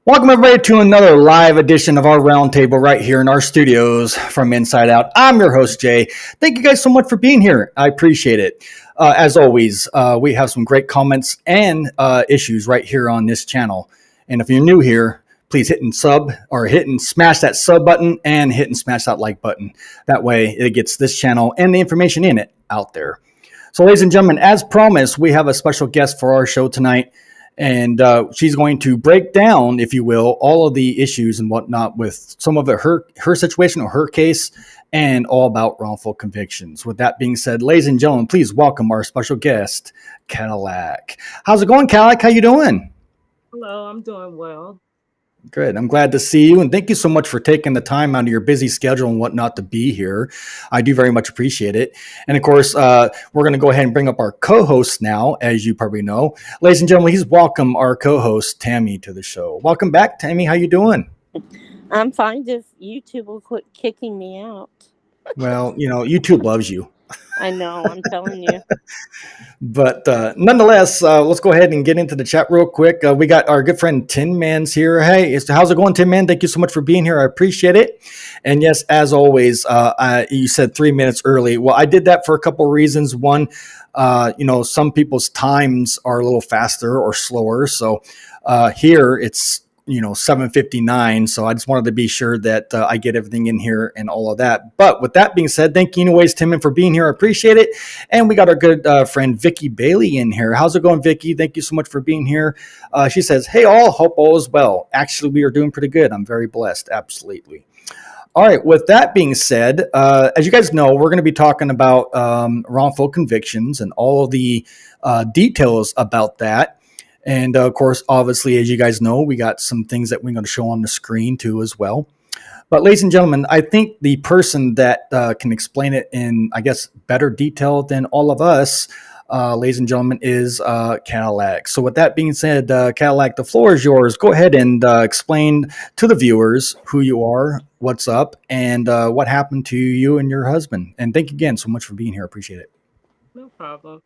Welcome, everybody, to another live edition of our roundtable right here in our studios from Inside Out. I'm your host, Jay. Thank you guys so much for being here. I appreciate it. As always, we have some great comments and issues right here on this channel. And if you're new here, please hit and smash that sub button and hit and smash that like button. That way it gets this channel and the information in it out there. So, ladies and gentlemen, as promised, we have a special guest for our show tonight. And she's going to break down, if you will, all of the issues and whatnot with some of her situation or her case and all about wrongful convictions. With that being said, ladies and gentlemen, please welcome our special guest, Cadillac. How's it going, Cadillac? How you doing? Hello, I'm doing well. Good. I'm glad to see you. And thank you so much for taking the time out of your busy schedule and whatnot to be here. I do very much appreciate it. And of course, we're going to go ahead and bring up our co-host now, as you probably know. Ladies and gentlemen, please welcome our co-host, Tammy, to the show. Welcome back, Tammy. How you doing? I'm fine. Just YouTube will quit kicking me out. Well, YouTube loves you. I know, I'm telling you. But nonetheless, let's go ahead and get into the chat real quick. We got our good friend Tin Man's here. Hey, how's it going, Tin Man? Thank you so much for being here. I appreciate it. And yes, as always, you said 3 minutes early. Well, I did that for a couple of reasons. One, some people's times are a little faster or slower. So here it's 7:59. So I just wanted to be sure that I get everything in here and all of that. But with that being said, thank you anyways, Timon, for being here. I appreciate it. And we got our good friend Vicky Bailey in here. How's it going, Vicky? Thank you so much for being here. She says, hey, all, hope all is well. Actually, we are doing pretty good. I'm very blessed. Absolutely. All right. With that being said, as you guys know, we're going to be talking about wrongful convictions and all of the details about that. And of course, obviously, as you guys know, we got some things that we're going to show on the screen too as well. But ladies and gentlemen, I think the person that can explain it in, I guess, better detail than all of us, ladies and gentlemen, is Cadillac. So with that being said, Cadillac, the floor is yours. Go ahead and explain to the viewers who you are, what's up, and what happened to you and your husband. And thank you again so much for being here. Appreciate it. No problem.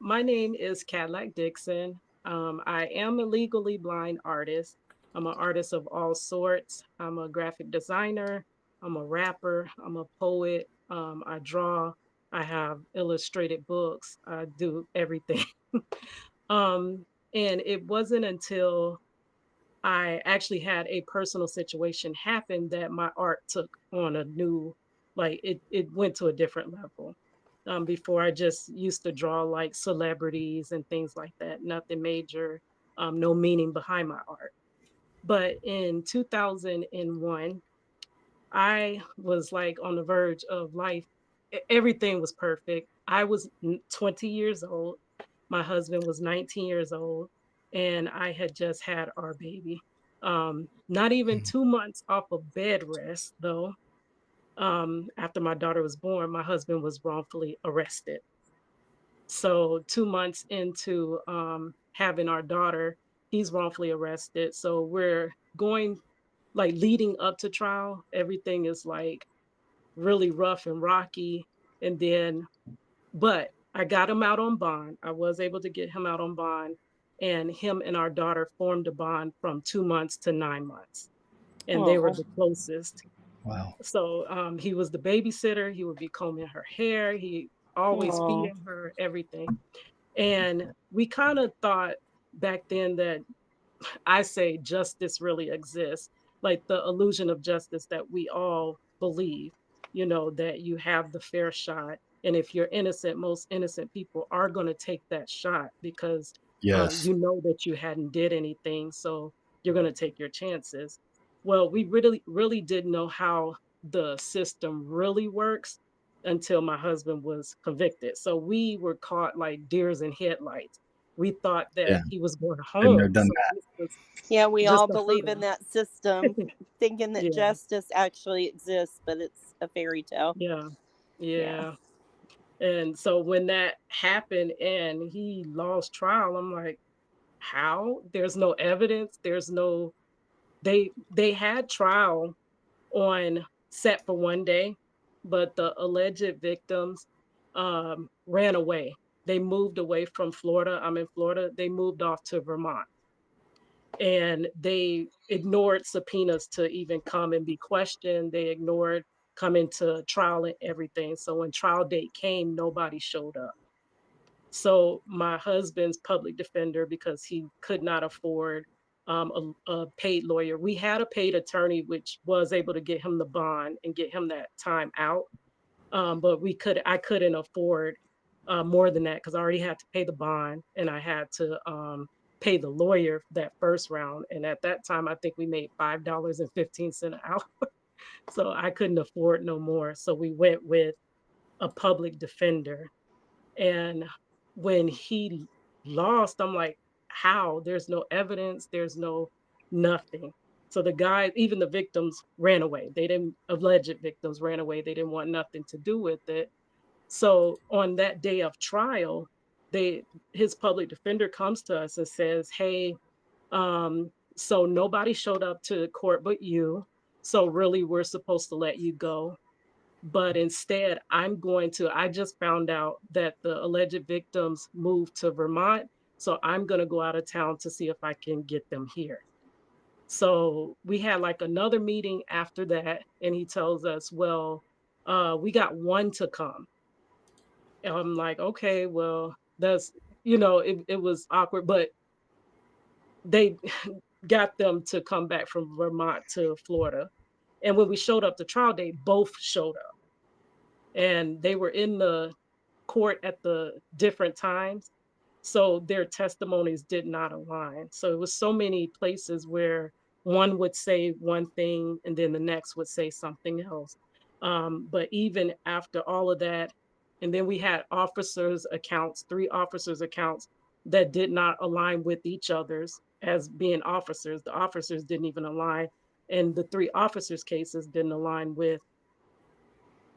My name is Cadillac Dixon. I am a legally blind artist. I'm an artist of all sorts. I'm a graphic designer. I'm a rapper. I'm a poet. I draw. I have illustrated books. I do everything. And it wasn't until I actually had a personal situation happen that my art took on a new, it went to a different level. Before I just used to draw like celebrities and things like that, nothing major, no meaning behind my art. But in 2001, I was like on the verge of life. Everything was perfect. I was 20 years old. My husband was 19 years old, and I had just had our baby. Not even 2 months off of bed rest, though. After my daughter was born, my husband was wrongfully arrested. So 2 months into having our daughter, he's wrongfully arrested. So we're going like leading up to trial. Everything is like really rough and rocky. And then, but I got him out on bond. I was able to get him out on bond, and him and our daughter formed a bond from 2 months to 9 months. And they were the closest. Wow. So he was the babysitter. He would be combing her hair. He always feeding her everything. And we kind of thought back then that I say justice really exists, like the illusion of justice that we all believe, that you have the fair shot. And if you're innocent, most innocent people are going to take that shot because Yes. you know that you hadn't did anything. So you're going to take your chances. Well, we really didn't know how the system really works until my husband was convicted. So we were caught like deers in headlights. we thought Yeah. that he was going Been there, home. done So that. this was Yeah, we just all a believe in hurdle. that system, thinking that Yeah, justice actually exists, but it's a fairy tale. yeah, Yeah. yeah. And so when that happened and he lost trial, I'm like, how? There's no evidence. There's no they had trial on set for one day, but the alleged victims ran away. They moved away from Florida. I'm in Florida. They moved off to Vermont and they ignored subpoenas to even come and be questioned. They ignored coming to trial and everything. So when trial date came, nobody showed up. So my husband's public defender, because he could not afford a paid lawyer, we had a paid attorney, which was able to get him the bond and get him that time out. But I couldn't afford more than that because I already had to pay the bond and I had to pay the lawyer that first round. And at that time, I think we made $5.15 an hour. So I couldn't afford no more. So we went with a public defender. And when he lost, I'm like, how? There's no evidence, there's no nothing. So the guy, even the victims ran away. They didn't, alleged victims ran away. They didn't want nothing to do with it. So on that day of trial, they his public defender comes to us and says, hey, so nobody showed up to court but you. So really we're supposed to let you go. But instead, I just found out that the alleged victims moved to Vermont. So I'm going to go out of town to see if I can get them here. So we had like another meeting after that. And he tells us, well, we got one to come. And I'm like, okay, well, it was awkward, but they got them to come back from Vermont to Florida. And when we showed up to trial day, both showed up and they were in the court at the different times. So their testimonies did not align. So it was so many places where one would say one thing and then the next would say something else. But even after all of that, and then we had officers' accounts, three officers' accounts that did not align with each other's as being officers. The officers didn't even align. And the three officers' cases didn't align with,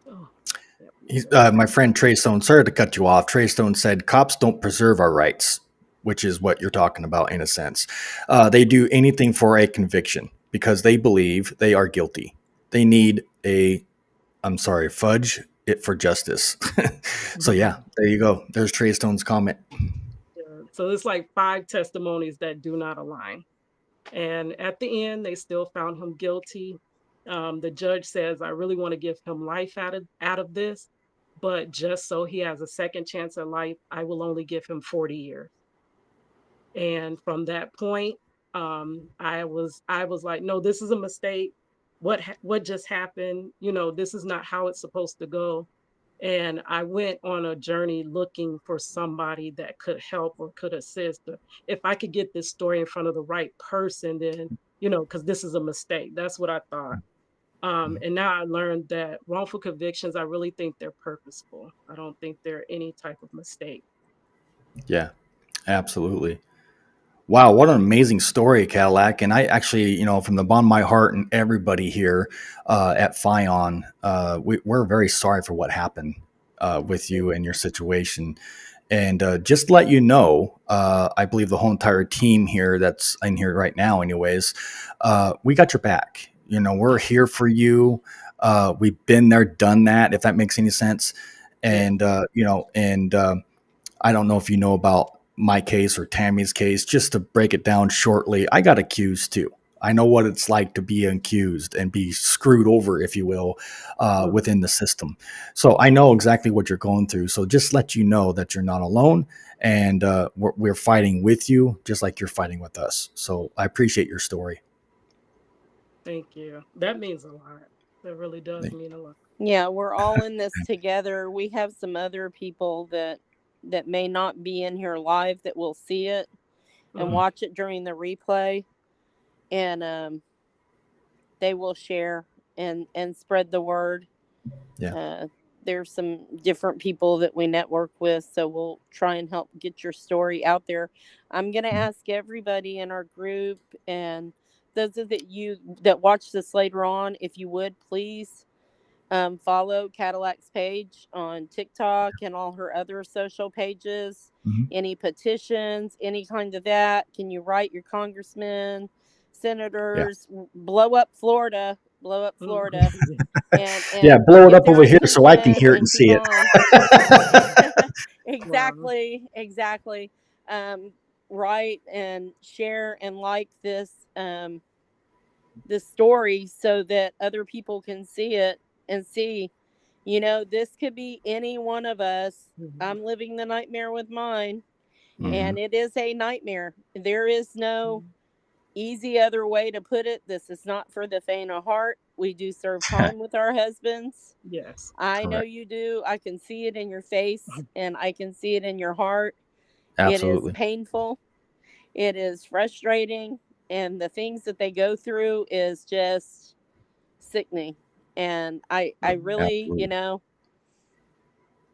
oh, I can't He's, remember. my friend Trey Stone, sorry to cut you off. Trey Stone said cops don't preserve our rights, which is what you're talking about in a sense. They do anything for a conviction because they believe they are guilty. They need I'm sorry, fudge it for justice. So yeah, there you go. There's Trey Stone's comment. Yeah. So it's like five testimonies that do not align. And at the end, they still found him guilty. The judge says, I really want to give him life out of this, but just so he has a second chance at life, I will only give him 40 years. And from that point, I was like, no, this is a mistake. What just happened? This is not how it's supposed to go. And I went on a journey looking for somebody that could help or could assist. Or if I could get this story in front of the right person, then, because this is a mistake. That's what I thought. And now I learned that wrongful convictions, I really think they're purposeful. I don't think they're any type of mistake. Yeah, absolutely. Wow, what an amazing story, Cadillac. And I actually, from the bottom of my heart and everybody here at Fion, we're very sorry for what happened with you and your situation. And just to let you know, I believe the whole entire team here that's in here right now, anyways, we got your back. We're here for you. We've been there, done that, if that makes any sense. Yeah. And, I don't know if you know about my case or Tammy's case. Just to break it down shortly, I got accused too. I know what it's like to be accused and be screwed over, if you will, within the system. So I know exactly what you're going through. So just let you know that you're not alone, and we're fighting with you, just like you're fighting with us. So I appreciate your story. Thank you. That means a lot. That really does mean a lot. Yeah, we're all in this together. We have some other people that may not be in here live that will see it and Mhm. watch it during the replay, and they will share and spread the word. Yeah. there's some different people that we network with, so we'll try and help get your story out there. I'm going to ask everybody in our group, and those of you that watch this later on, if you would please follow Cadillac's page on TikTok and all her other social pages. Mhm. Any petitions, any kind of that, can you write your congressmen, senators, blow up Florida, and Yeah, blow it get up their over here so I can attention hear it and and keep see it. on. Wow. Exactly. Write and share and like this story so that other people can see it and see, this could be any one of us. I'm living the nightmare with mine, and it is a nightmare. There is no easy other way to put it. This is not for the faint of heart. We do serve time with our husbands. Yes. I know Correct. you do. I can see it in your face and I can see it in your heart. It is Absolutely. painful. It is frustrating. And the things that they go through is just sickening. And I really, Absolutely.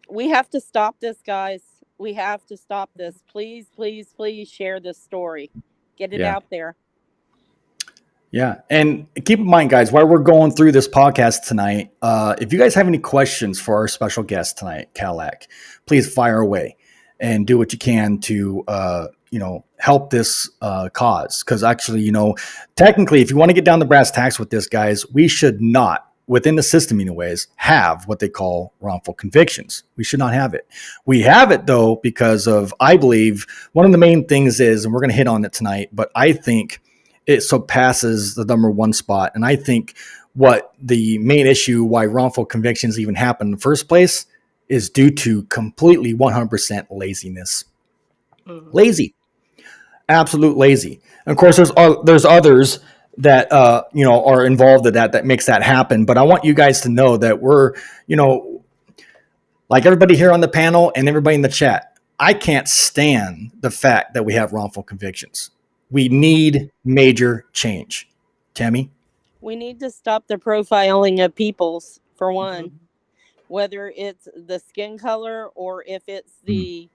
we have to stop this, guys. We have to stop this. Please, please, please share this story. Get it Yeah. out there. Yeah. And keep in mind, guys, while we're going through this podcast tonight, if you guys have any questions for our special guest tonight, Cadillac, please fire away and do what you can to, help this cause. Because actually, technically, if you want to get down the brass tacks with this, guys, we should not, within the system anyways, have what they call wrongful convictions. We should not have it. We have it, though, because of, I believe, one of the main things is, and we're going to hit on it tonight, but I think it surpasses the number one spot. And I think what the main issue why wrongful convictions even happen in the first place is due to completely 100% laziness. Lazy, absolute lazy. And of course, there's others that are involved in that makes that happen. But I want you guys to know that we're, like everybody here on the panel and everybody in the chat, I can't stand the fact that we have wrongful convictions. We need major change. Tammy? We need to stop the profiling of peoples, for one, whether it's the skin color or if it's the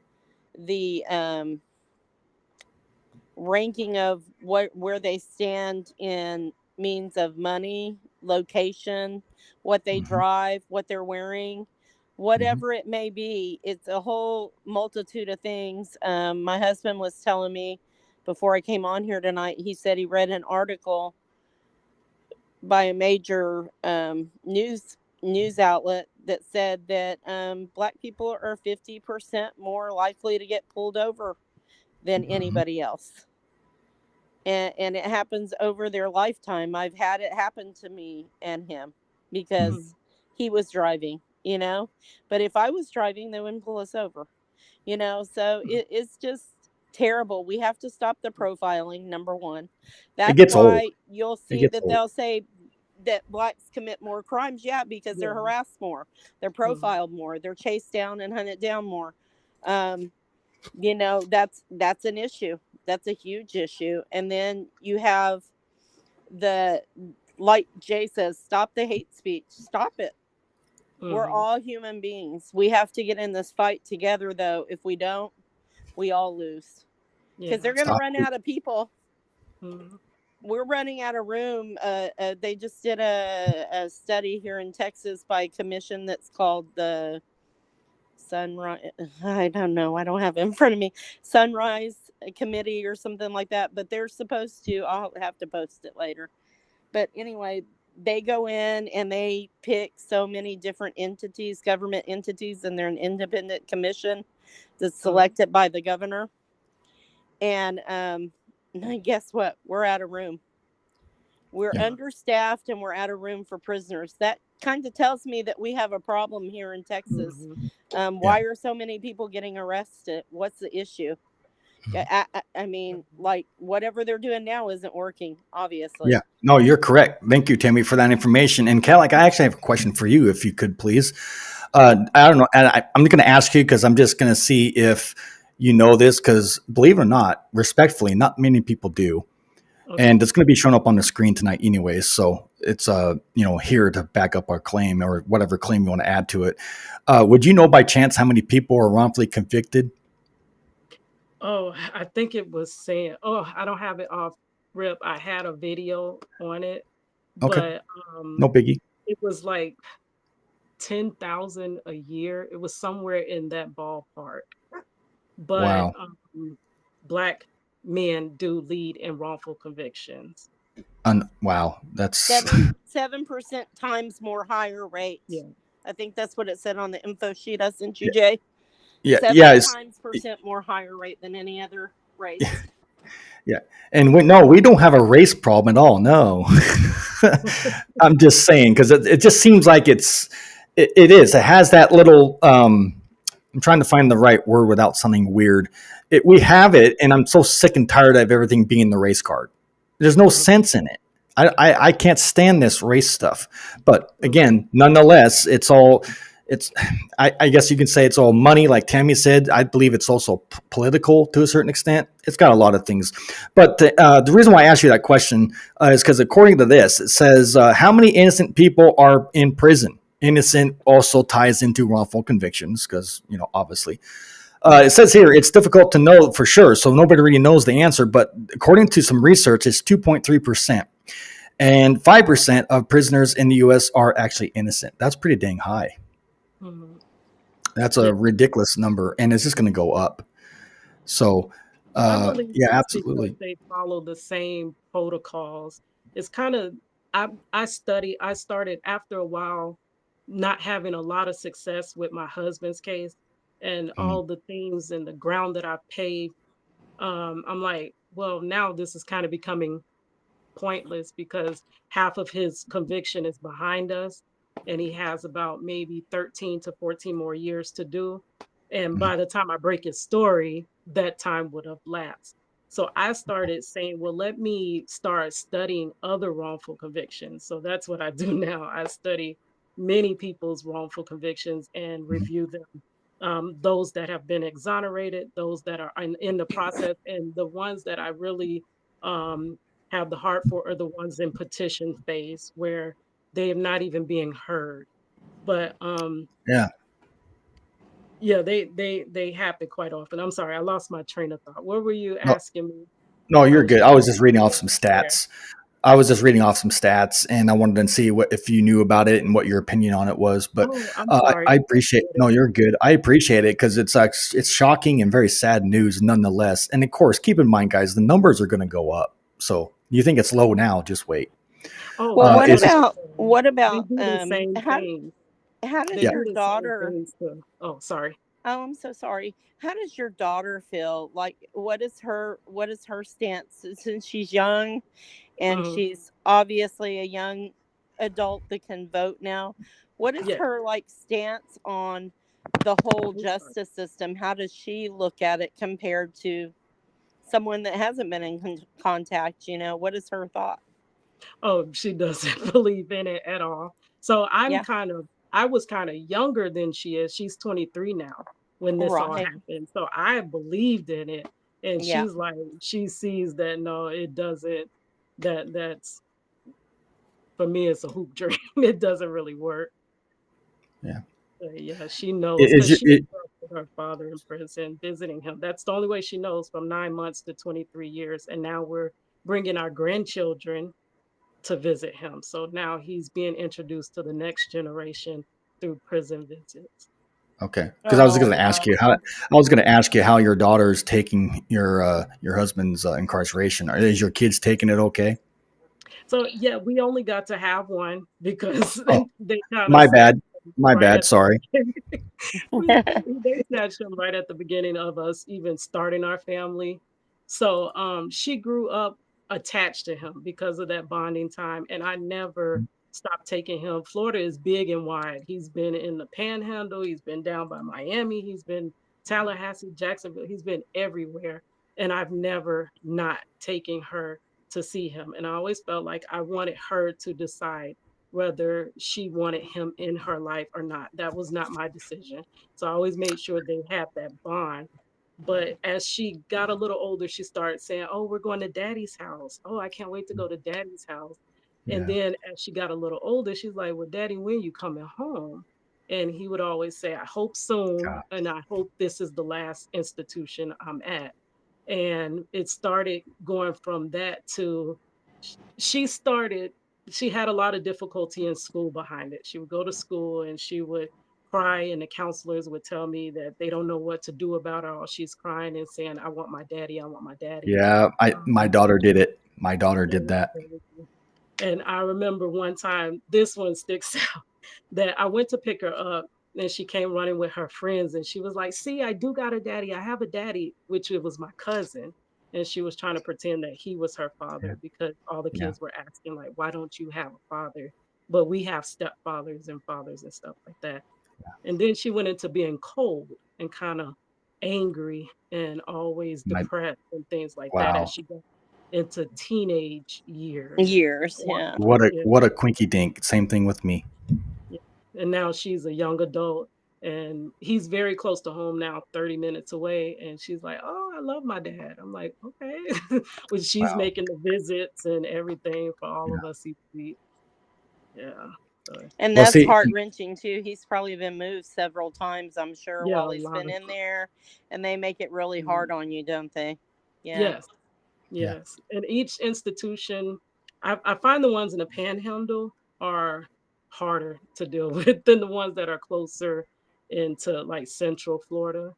ranking of where they stand in means of money, location, what they drive, what they're wearing, whatever it may be. It's a whole multitude of things. My husband was telling me before I came on here tonight, he said he read an article by a major news outlet that said that Black people are 50% more likely to get pulled over than anybody else. And it happens over their lifetime. I've had it happen to me and him because he was driving, but if I was driving, they wouldn't pull us over, so it's just terrible. We have to stop the profiling, number one. It That's gets old. why you'll It see gets that old. they'll say that Blacks commit more crimes, because they're harassed more, they're profiled more, they're chased down and hunted down more. That's an issue. That's a huge issue. And then you have like Jay says, stop the hate speech. Stop it. We're all human beings. We have to get in this fight together, though. If we don't, we all lose, because they're going to run out of people. We're running out of room. They just did a study here in Texas by a commission that's called the Sunrise. I don't know. I don't have it in front of me. Sunrise Committee or something like that. But they're supposed to. I'll have to post it later. But anyway, they go in and they pick so many different entities, government entities, and they're an independent commission that's selected by the governor. And guess what? We're out of room. We're understaffed and we're out of room for prisoners. That kind of tells me that we have a problem here in Texas. Why are so many people getting arrested? What's the issue? I mean, like, whatever they're doing now isn't working, obviously. Yeah. No, you're correct. Thank you, Tammy, for that information. And Cadillac, I actually have a question for you, if you could, please. I don't know. And I'm going to ask you because I'm just going to see if you know this, because believe it or not, respectfully, not many people do. And it's going to be shown up on the screen tonight anyways. So it's here to back up our claim or whatever claim you want to add to it. Would you know by chance how many people are wrongfully convicted? Oh, I think it was saying, oh, I don't have it off rip. I had a video on it, Okay, but no biggie. it was like 10,000 a year. It was somewhere in that ballpark. But Wow. Black men do lead in wrongful convictions. Wow. That's 7% times more higher rate. Yeah. I think that's what it said on the info sheet I sent you, Jay. yeah, 7% more higher rate than any other race. yeah. And we don't have a race problem at all. No, I'm just saying because it just seems like it is. It has that little. I'm trying to find the right word without sounding weird. We have it, and I'm so sick and tired of everything being the race card. There's no sense in it. I can't stand this race stuff. But again, nonetheless, I guess you can say it's all money, like Tammy said. I believe it's also political to a certain extent. It's got a lot of things. But the reason why I asked you that question is because according to this, it says how many innocent people are in prison. Innocent also ties into wrongful convictions because, obviously. It says here it's difficult to know for sure, so nobody really knows the answer. But according to some research, it's 2.3%. And 5% of prisoners in the U.S. are actually innocent. That's pretty dang high. Mhm. That's a ridiculous number, and it's just going to go up. So, I believe yeah, it's because absolutely. they follow the same protocols. It's kind of I started after a while not having a lot of success with my husband's case and Mm, all the things and the ground that I paved. I'm like, well, now this is kind of becoming pointless because half of his conviction is behind us and he has about maybe 13 to 14 more years to do. And mm, by the time I break his story, that time would have lapsed. So I started saying, well, let me start studying other wrongful convictions. So that's what I do now. I study many people's wrongful convictions and mm. review them. Those that have been exonerated, those that are in the process, and the ones that I really um, have the heart for are the ones in petition phase where they are not even being heard. But Yeah. yeah, they happen quite often. I'm sorry, I lost my train of thought. What were you No, asking me? no, I you're was good. trying I was just reading to off go some there. stats. I was just reading off some stats, and I wanted to see if you knew about it and what your opinion on it was. But Oh, I'm sorry. I I appreciate. get No, it. you're good. I appreciate it because it's shocking and very sad news, nonetheless. And of course, keep in mind, guys, the numbers are going to go up. So you think it's low now? Just wait. Oh, Well, I know It's that what they about do the same things. how does They yeah. your do the same daughter things to. Oh, sorry. Oh, I'm so sorry. How does your daughter feel? Like what is her stance since she's young and Mhm. she's obviously a young adult that can vote now? What is Yeah. her like stance on the whole I'm sorry. justice system? How does she look at it compared to someone that hasn't been in contact, What is her thought? Oh, she doesn't believe in it at all. So Yeah. I was kind of younger than she is. She's 23 now when this all Right. happened. So I believed in it. And Yeah. she's like, she sees that no, it doesn't, that's for me, it's a hoop dream. It doesn't really work. Yeah. Yeah, she knows Is because your she it, grew up with her father in prison, visiting him. That's the only way she knows from 9 months to 23 years. And now we're bringing our grandchildren to visit him. So now he's being introduced to the next generation through prison visits. okay? Because I was Oh, going to ask you how wow. your daughter's taking your husband's incarceration. Is your kids taking it okay? So yeah, we only got to have one because Oh, they kind of my bad. snatched him My right bad. at the Sorry. beginning. They snatched him right at the beginning of us even starting our family. So she grew up attached to him because of that bonding time. And I never stopped taking him. Florida is big and wide. He's been in the panhandle, he's been down by Miami, he's been Tallahassee, Jacksonville, he's been everywhere. And I've never not taken her to see him. And I always felt like I wanted her to decide whether she wanted him in her life or not. That was not my decision. So I always made sure they had that bond. But as she got a little older, she started saying, "Oh, we're going to daddy's house. Oh, I can't wait to go to daddy's house." And then as she got a little older, she's like, well, Daddy, when you coming home? And he would always say, I hope soon. And I hope this is the last institution I'm at. And it started going from that to she started, she had a lot of difficulty in school behind it. She would go to school and she would cry, and the counselors would tell me that they don't know what to do about her. Or she's crying and saying, I want my daddy, I want my daddy. Yeah, my daughter did it. My daughter did that. And I remember one time, this one sticks out, that I went to pick her up and she came running with her friends and she was like, see, I do got a daddy. I have a daddy, which it was my cousin. And she was trying to pretend that he was her father because all the kids were asking, like, why don't you have a father? But we have stepfathers and fathers and stuff like that. And then she went into being cold and kind of angry and always depressed and things like that as she got into teenage years. Yeah. What a quinky dink. Same thing with me. Yeah. And now she's a young adult and he's very close to home now, 30 minutes away. And she's like, oh, I love my dad. I'm like, okay. When she's making the visits and everything for all of us. Yeah. And that's heart-wrenching too. He's probably been moved several times, I'm sure, while he's been in there. And they make it really hard on you, don't they? Yeah. Yes. And each institution, I find the ones in the Panhandle are harder to deal with than the ones that are closer into like Central Florida.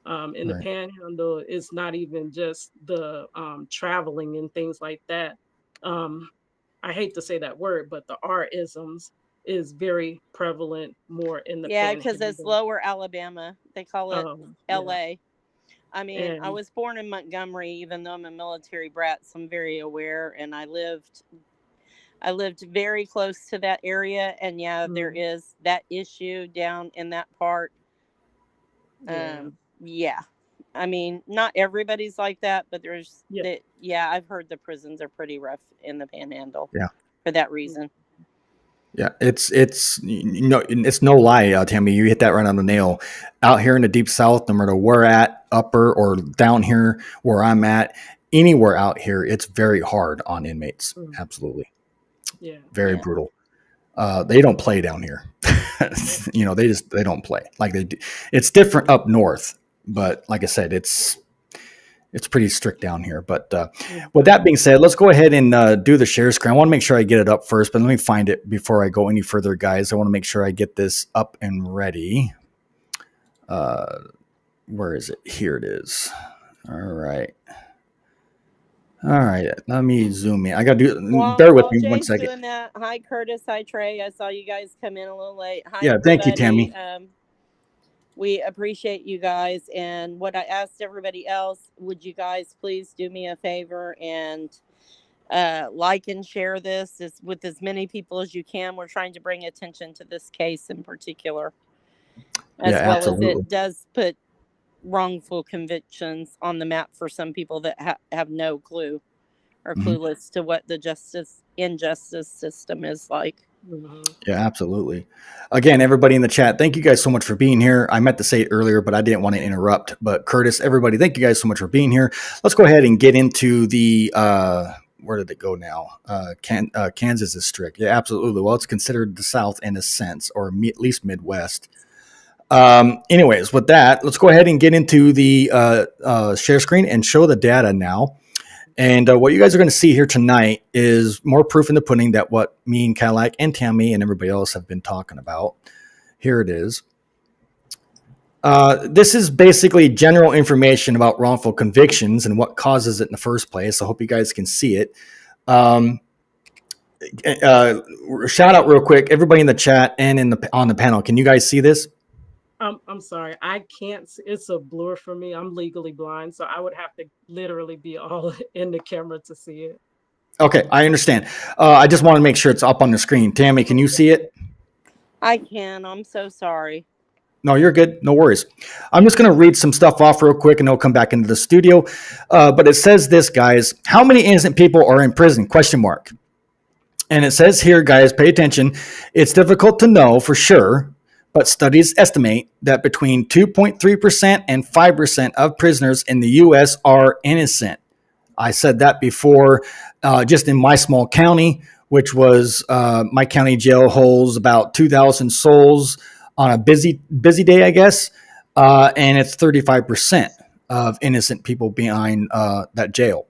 In the Panhandle, it's not even just the traveling and things like that. I hate to say that word, but the R-isms is very prevalent more in the Panhandle. Because it's lower Alabama. They call it LA. I mean, I was born in Montgomery, even though I'm a military brat, so I'm very aware. And I lived very close to that area. And there is that issue down in that part. I mean, not everybody's like that, but there's I've heard the prisons are pretty rough in the Panhandle. For that reason. Yeah, it's no lie, Tammy. You hit that right on the nail. Out here in the deep South, no matter where at, upper or down here where I'm at, anywhere out here, it's very hard on inmates. Absolutely, very brutal. They don't play down here. They don't play like they do. It's different up north, but like I said, it's pretty strict down here. But with that being said, let's go ahead and do the share screen. I want to make sure I get it up first, but let me find it before I go any further, guys. I want to make sure I get this up and ready. Where is it? Here it is. All right. Let me zoom in. I got to do. Bear with me 1 second. Doing that. Hi, Curtis. Hi, Trey. I saw you guys come in a little late. Hi, everybody. Thank you, Tammy. We appreciate you guys. And what I asked everybody else, would you guys please do me a favor and like and share this with as many people as you can. We're trying to bring attention to this case in particular, as well absolutely. as it does put wrongful convictions on the map for some people that have no clue or clueless to what the injustice system is like. Yeah, absolutely. Again, everybody in the chat, thank you guys so much for being here. I meant to say it earlier, but I didn't want to interrupt. But Curtis, everybody, thank you guys so much for being here. Let's go ahead and get into the, where did it go now? Kansas is strict. Yeah, absolutely. Well, it's considered the South in a sense, or at least Midwest. Anyways, with that, let's go ahead and get into the share screen and show the data now. And what you guys are going to see here tonight is more proof in the pudding that what me and Cadillac and Tammy and everybody else have been talking about. Here it is. This is basically general information about wrongful convictions and what causes it in the first place. I hope you guys can see it. Shout out real quick, everybody in the chat and on the panel. Can you guys see this? I'm sorry. I can't see. It's a blur for me. I'm legally blind, so I would have to literally be all in the camera to see it. Okay, I understand. I just want to make sure it's up on the screen. Tammy, can you see it? I can. I'm so sorry. No, you're good. No worries. I'm just going to read some stuff off real quick, and I'll come back into the studio. But it says this, guys. How many innocent people are in prison? Question mark. And it says here, guys, pay attention. It's difficult to know for sure, but studies estimate that between 2.3% and 5% of prisoners in the U.S. are innocent. I said that before. Just in my small county, which was my county jail holds about 2,000 souls on a busy day, I guess, and it's 35% of innocent people behind that jail.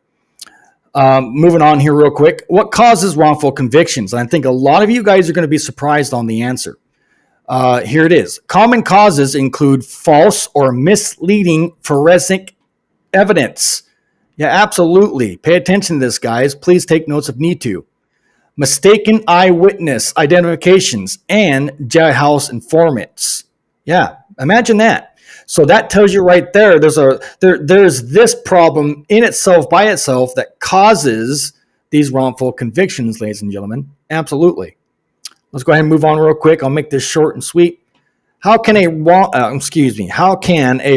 Moving on here real quick. What causes wrongful convictions? And I think a lot of you guys are going to be surprised on the answer. Here it is. Common causes include false or misleading forensic evidence. Yeah, absolutely. Pay attention to this, guys. Please take notes if need to. Mistaken eyewitness identifications and jailhouse informants. Yeah, imagine that. So that tells you right there, there's this problem in itself by itself that causes these wrongful convictions, ladies and gentlemen. Absolutely. Let's go ahead and move on real quick. I'll make this short and sweet. How can a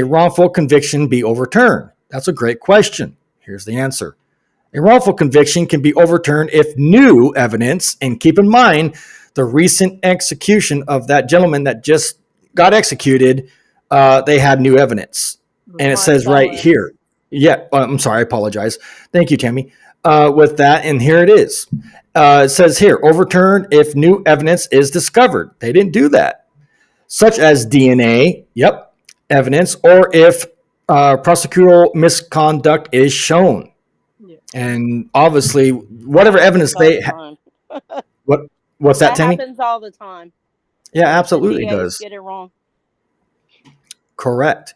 wrongful conviction be overturned? That's a great question. Here's the answer. A wrongful conviction can be overturned if new evidence, and keep in mind the recent execution of that gentleman that just got executed, they had new evidence. And it says right here. Yeah, I'm sorry, I apologize. Thank you, Tammy. With that, and here it is. It says here, overturned if new evidence is discovered. They didn't do that. Such as DNA, evidence, or if prosecutorial misconduct is shown. Yeah. And obviously, whatever evidence they have. What's that, Tammy? That happens all the time. Yeah, absolutely does. Get it wrong. Correct.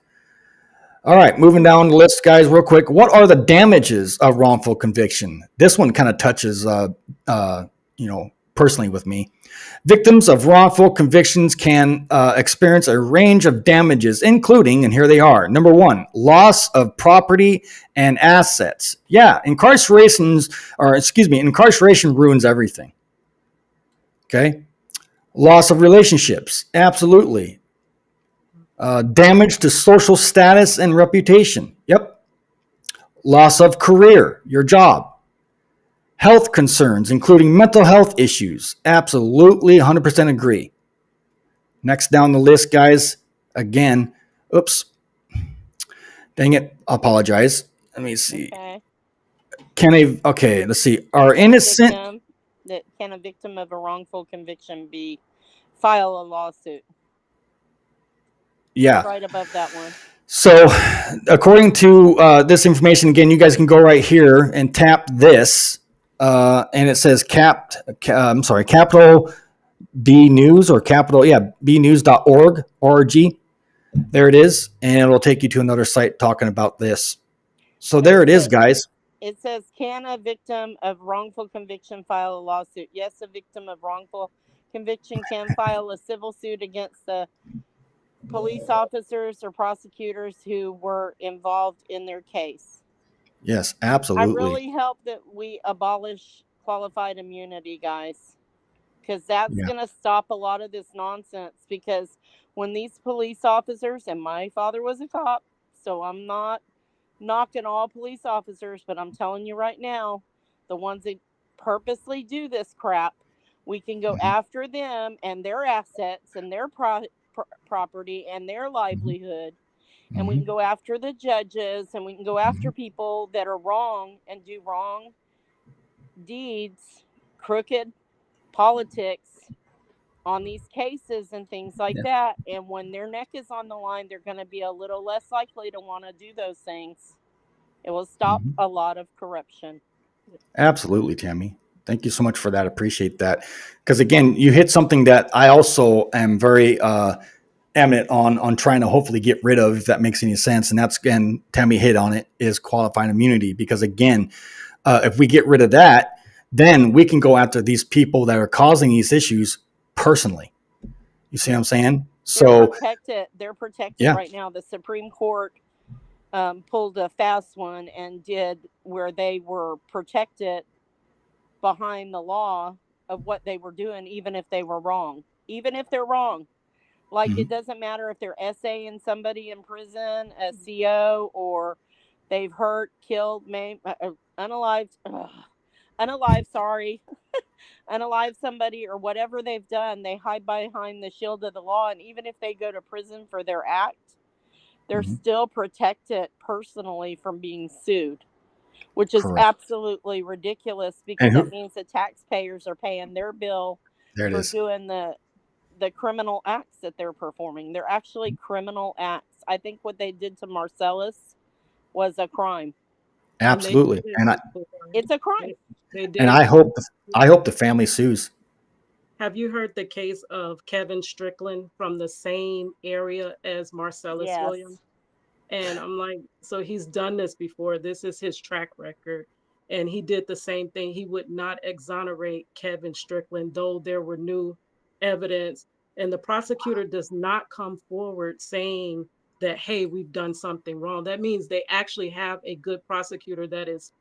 All right, moving down the list, guys, real quick. What are the damages of wrongful conviction? This one kind of touches, personally with me. Victims of wrongful convictions can experience a range of damages, including, and here they are. Number one, loss of property and assets. Yeah, incarceration ruins everything. Okay. Loss of relationships. Absolutely. Damage to social status and reputation. Yep. Loss of career, your job. Health concerns, including mental health issues. Absolutely, 100% agree. Next down the list, guys. Again, oops. Dang it, I apologize. Let me see. Okay. Let's see. Are innocent... Can a victim of a wrongful conviction file a lawsuit? Yeah. Right above that one. So, according to this information, again, you guys can go right here and tap this. And it says capital B News or bnews.org, org. There it is. And it'll take you to another site talking about this. So there it is, guys. It says, can a victim of wrongful conviction file a lawsuit? Yes, a victim of wrongful conviction can file a civil suit against the police officers or prosecutors who were involved in their case. Yes, absolutely. I really hope that we abolish qualified immunity, guys, because that's going to stop a lot of this nonsense. Because when these police officers, and my father was a cop, so I'm not knocking all police officers, but I'm telling you right now, the ones that purposely do this crap, we can go after them and their assets and their property and their livelihood. And we can go after the judges, and we can go after people that are wrong and do wrong deeds, crooked politics on these cases and things like that. And when their neck is on the line, they're going to be a little less likely to want to do those things. It will stop a lot of corruption. Absolutely, Tammy. Thank you so much for that. Appreciate that. Because again, you hit something that I also am very eminent on trying to hopefully get rid of, if that makes any sense. And that's, again, Tammy hit on it, is qualified immunity. Because again, if we get rid of that, then we can go after these people that are causing these issues personally. You see what I'm saying? So they're protected right now. The Supreme Court pulled a fast one and did where they were protected behind the law of what they were doing, even if they were wrong. Even if they're wrong. Like, it doesn't matter if they're essaying somebody in prison, a CO, or they've hurt, killed, maimed, unalived somebody, or whatever they've done. They hide behind the shield of the law. And even if they go to prison for their act, they're still protected personally from being sued. which is Correct. absolutely ridiculous, because that means the taxpayers are paying their bill for doing the criminal acts that they're performing. They're actually criminal acts. I think what they did to Marcellus was a crime. Absolutely. It's a crime. They did. And I hope the family sues. Have you heard the case of Kevin Strickland from the same area as Marcellus Williams? And I'm like, so he's done this before. This is his track record. And he did the same thing. He would not exonerate Kevin Strickland, though there were new evidence. And the prosecutor does not come forward saying that, hey, we've done something wrong. That means they actually have a good prosecutor that is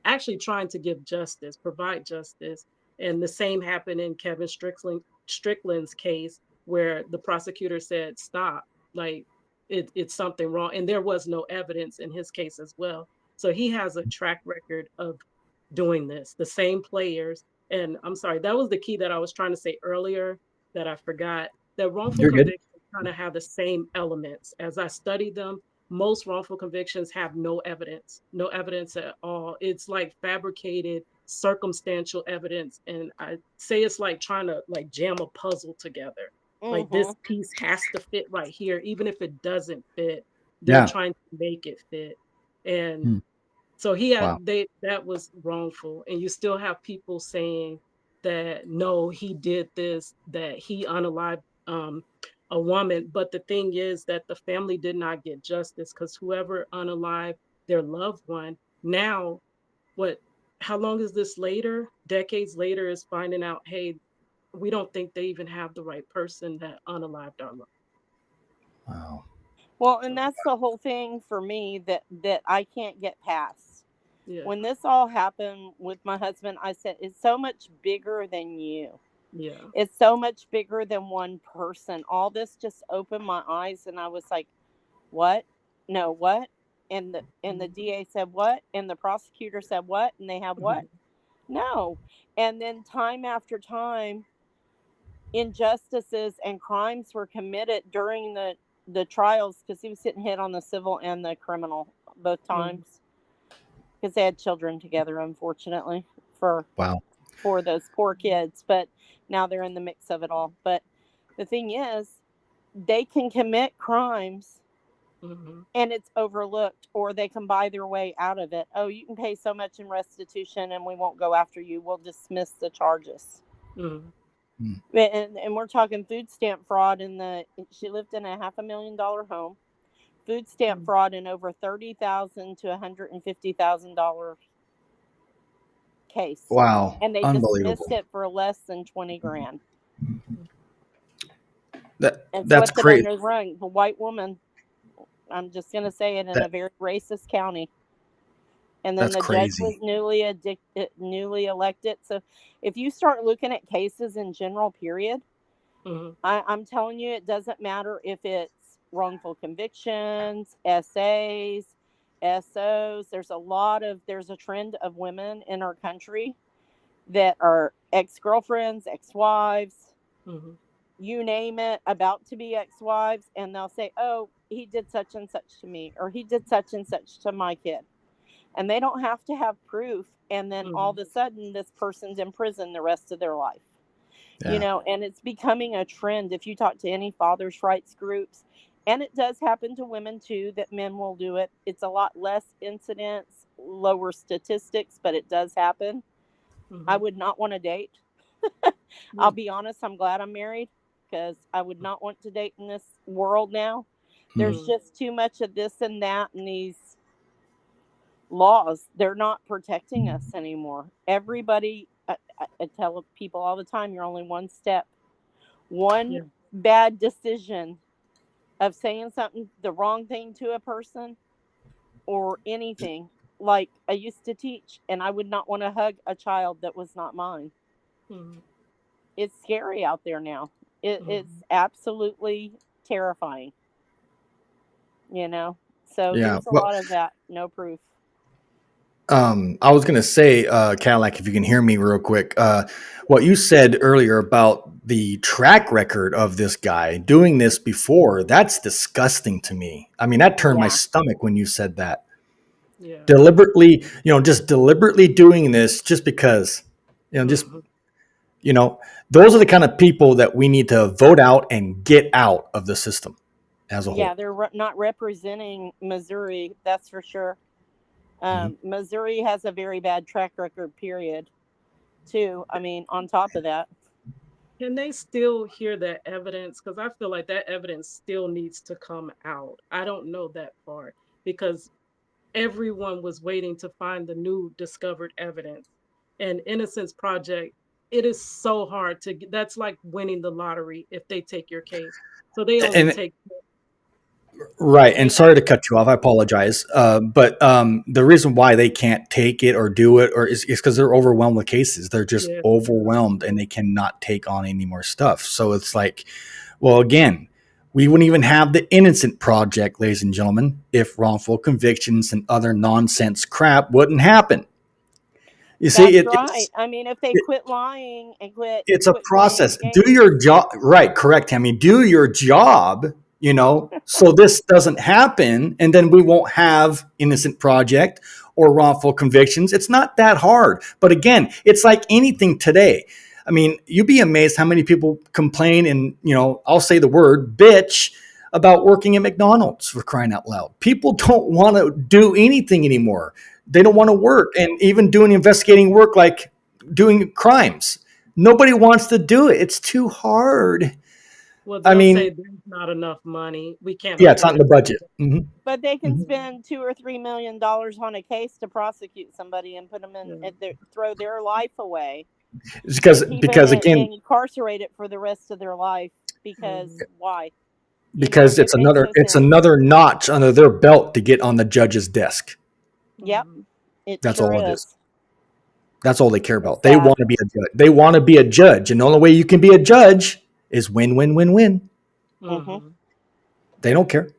actually trying to give justice, provide justice. And the same happened in Kevin Strickland's case, where the prosecutor said, stop, like it's something wrong. And there was no evidence in his case as well. So he has a track record of doing this, the same players. And I'm sorry, that was the key that I was trying to say earlier that I forgot, that wrongful convictions kind of have the same elements. As I studied them, most wrongful convictions have no evidence at all. It's like fabricated circumstantial evidence. And I say it's like trying to like jam a puzzle together. Like this piece has to fit right here. Even if it doesn't fit, they're trying to make it fit. And so that was wrongful. And you still have people saying that, no, he did this, that he unalived a woman. But the thing is that the family did not get justice, because whoever unalived their loved one, now how long is this later? Decades later is finding out, hey, we don't think they even have the right person that unalived our love. Wow. Well, and that's the whole thing for me that I can't get past. Yeah. When this all happened with my husband, I said, it's so much bigger than you. Yeah. It's so much bigger than one person. All this just opened my eyes, and I was like, what? No, what? And the DA said what? And the prosecutor said what? And they have what? No. And then time after time, injustices and crimes were committed during the trials, because he was hitting hit on the civil and the criminal both times, because they had children together, unfortunately, for those poor kids. But now they're in the mix of it all. But the thing is, they can commit crimes and it's overlooked, or they can buy their way out of it. Oh, you can pay so much in restitution and we won't go after you. We'll dismiss the charges. And we're talking food stamp fraud. She lived in a $500,000 home. Food stamp fraud in over $30,000 to $150,000 case. Wow. And they dismissed it for less than $20,000. That's crazy. The white woman, I'm just going to say it, in a very racist county. And then the judge was newly elected. So if you start looking at cases in general, period, I'm telling you, it doesn't matter if it's wrongful convictions, SAs, SOs. There's a trend of women in our country that are ex-girlfriends, ex-wives, you name it, about to be ex-wives, and they'll say, oh, he did such and such to me, or he did such and such to my kid. And they don't have to have proof. And then all of a sudden, this person's in prison the rest of their life. Yeah. And it's becoming a trend. If you talk to any fathers' rights groups, and it does happen to women too, that men will do it. It's a lot less incidents, lower statistics, but it does happen. I would not want to date. I'll be honest, I'm glad I'm married, because I would not want to date in this world now. There's just too much of this and that, and these laws, they're not protecting us anymore. Everybody, I tell people all the time, you're only one step, bad decision of saying something, the wrong thing to a person or anything. Like I used to teach, and I would not want to hug a child that was not mine. It's scary out there now. It's absolutely terrifying, so there's a lot of that. No proof. I was going to say, Cadillac, if you can hear me real quick, what you said earlier about the track record of this guy doing this before, that's disgusting to me. I mean, that turned my stomach when you said that. Yeah. Deliberately, just deliberately doing this just because, just, Mhm. those are the kind of people that we need to vote out and get out of the system as a Yeah, whole. they're not representing Missouri, that's for sure. Mhm. Missouri has a very bad track record, period, too. I mean, on top of that. Can they still hear that evidence? Because I feel like that evidence still needs to come out. I don't know that part because everyone was waiting to find the new discovered evidence. And Innocence Project, it is so hard to get, that's like winning the lottery if they take your case. So they only And take right, and they sorry to cut you off. I apologize, but the reason why they can't take it or do it or is because they're overwhelmed with cases. They're just yeah. overwhelmed and they cannot take on any more stuff. So it's like, well, again, we wouldn't even have the Innocent Project, ladies and gentlemen, if wrongful convictions and other nonsense crap wouldn't happen. You see, That's it, right. it's I mean, if they it, quit lying and it's a quit playing process. Do games. your job. Right, correct, Tammy. Do your job, so this doesn't happen, and then we won't have Innocent Project or wrongful convictions. It's not that hard. But again, it's like anything today. I mean, you'd be amazed how many people complain and, I'll say the word bitch about working at McDonald's, for crying out loud. People don't want to do anything anymore. They don't want to work, and even doing investigating work like doing crimes. Nobody wants to do it. It's too hard. Well, I they'll mean, say there's not enough money. We can't yeah, it's not in afford the to do budget. that. But they can Mhm. spend $2 or $3 million on a case to prosecute somebody and put them in, Yeah. throw their life away It's and keep them because again, incarcerated for the rest of their life. Because Mhm. why? because It makes no it's sense. another notch under their belt to get on the judge's desk. Yep, Mhm. it That's sure all it is. is. That's all they care It's about. They sad. want to be a judge. They want to be a judge, and the only way you can be a judge is win, win, win, win. Hmm. Mhm. They don't care. It's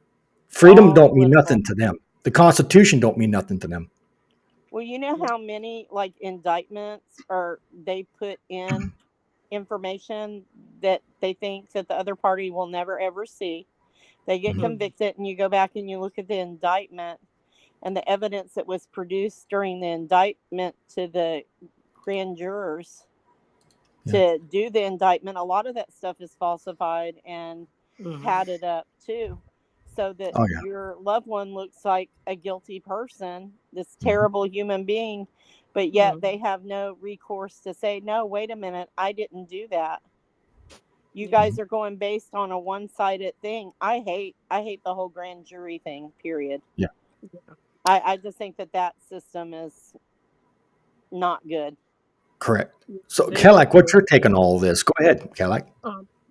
Freedom all don't mean political. nothing to them. The Constitution don't mean nothing to them. Well, you know how many like indictments or they put in information that they think that the other party will never ever see. They get Mhm. Mhm. convicted, and you go back and you look at the indictment and the evidence that was produced during the indictment to the grand jurors Yeah. to do the indictment. A lot of that stuff is falsified and Mhm. padded up too, so that Oh yeah. your loved one looks like a guilty person, this Mhm. terrible human being, but yet Mhm. they have no recourse to say, no, wait a minute, I didn't do that. You Yeah. guys Mhm. are going based on a one-sided thing. I hate the whole grand jury thing, period. Yeah. Yeah. I just think that system is not good. Correct. Yeah. So, They Kelak, what's your withhold. take on all of this? Go ahead, Kelak.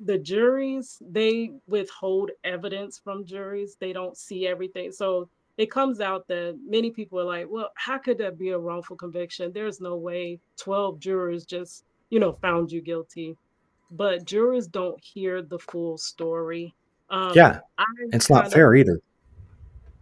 The juries, they withhold evidence from juries. They don't see everything. So it comes out that many people are like, well, how could that be a wrongful conviction? There's no way 12 jurors just, found you guilty. But jurors don't hear the full story. Yeah, I it's not kind of fair either.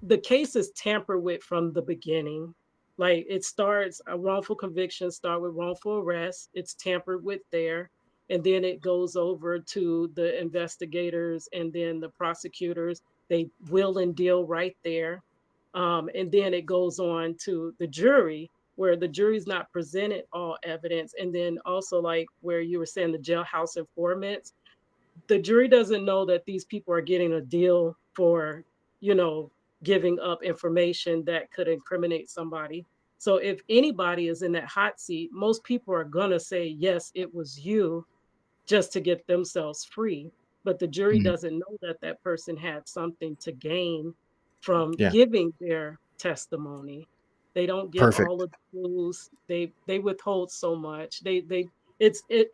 the case is tampered with from the beginning. Like it starts a wrongful conviction start with wrongful arrest. It's tampered with there, and then it goes over to the investigators and then the prosecutors. They will and deal right there, and then it goes on to the jury where the jury's not presented all evidence, and then also like where you were saying the jailhouse informants, the jury doesn't know that these people are getting a deal for, you know, giving up information that could incriminate somebody. So if anybody is in that hot seat, most people are going to say, yes, it was you, just to get themselves free. But the jury Mhm. doesn't know that that person had something to gain from Yeah, giving their testimony. They don't get all perfect. of the clues. They withhold so much.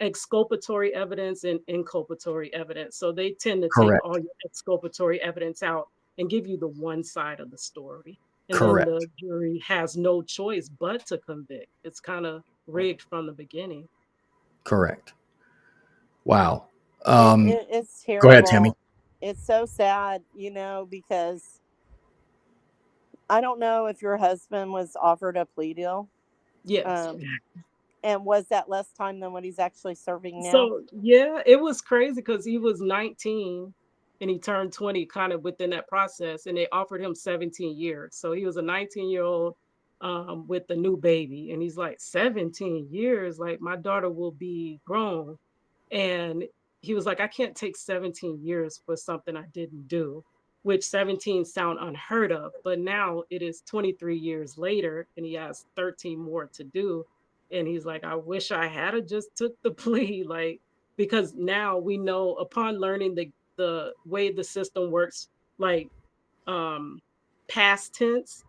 Exculpatory evidence and inculpatory evidence. So they tend to take Correct. all your exculpatory evidence out and give you the one side of the story. And then Correct. the jury has no choice but to convict. It's kind of rigged from the beginning. Correct. Wow. It's Go ahead, Tammy. terrible. It's so sad, because I don't know if your husband was offered a plea deal. Yes. Um, and was that less time than what he's actually serving now? So, yeah, it was crazy because he was 19 and he turned 20 kind of within that process, and they offered him 17 years. So he was a 19-year-old. with the new baby. And he's like, 17 years? Like, my daughter will be grown. And he was like, I can't take 17 years for something I didn't do, which 17 sound unheard of. But now it is 23 years later and he has 13 more to do. And he's like, I wish I had just took the plea. Like, because now we know upon learning the way the system works, like um past tense,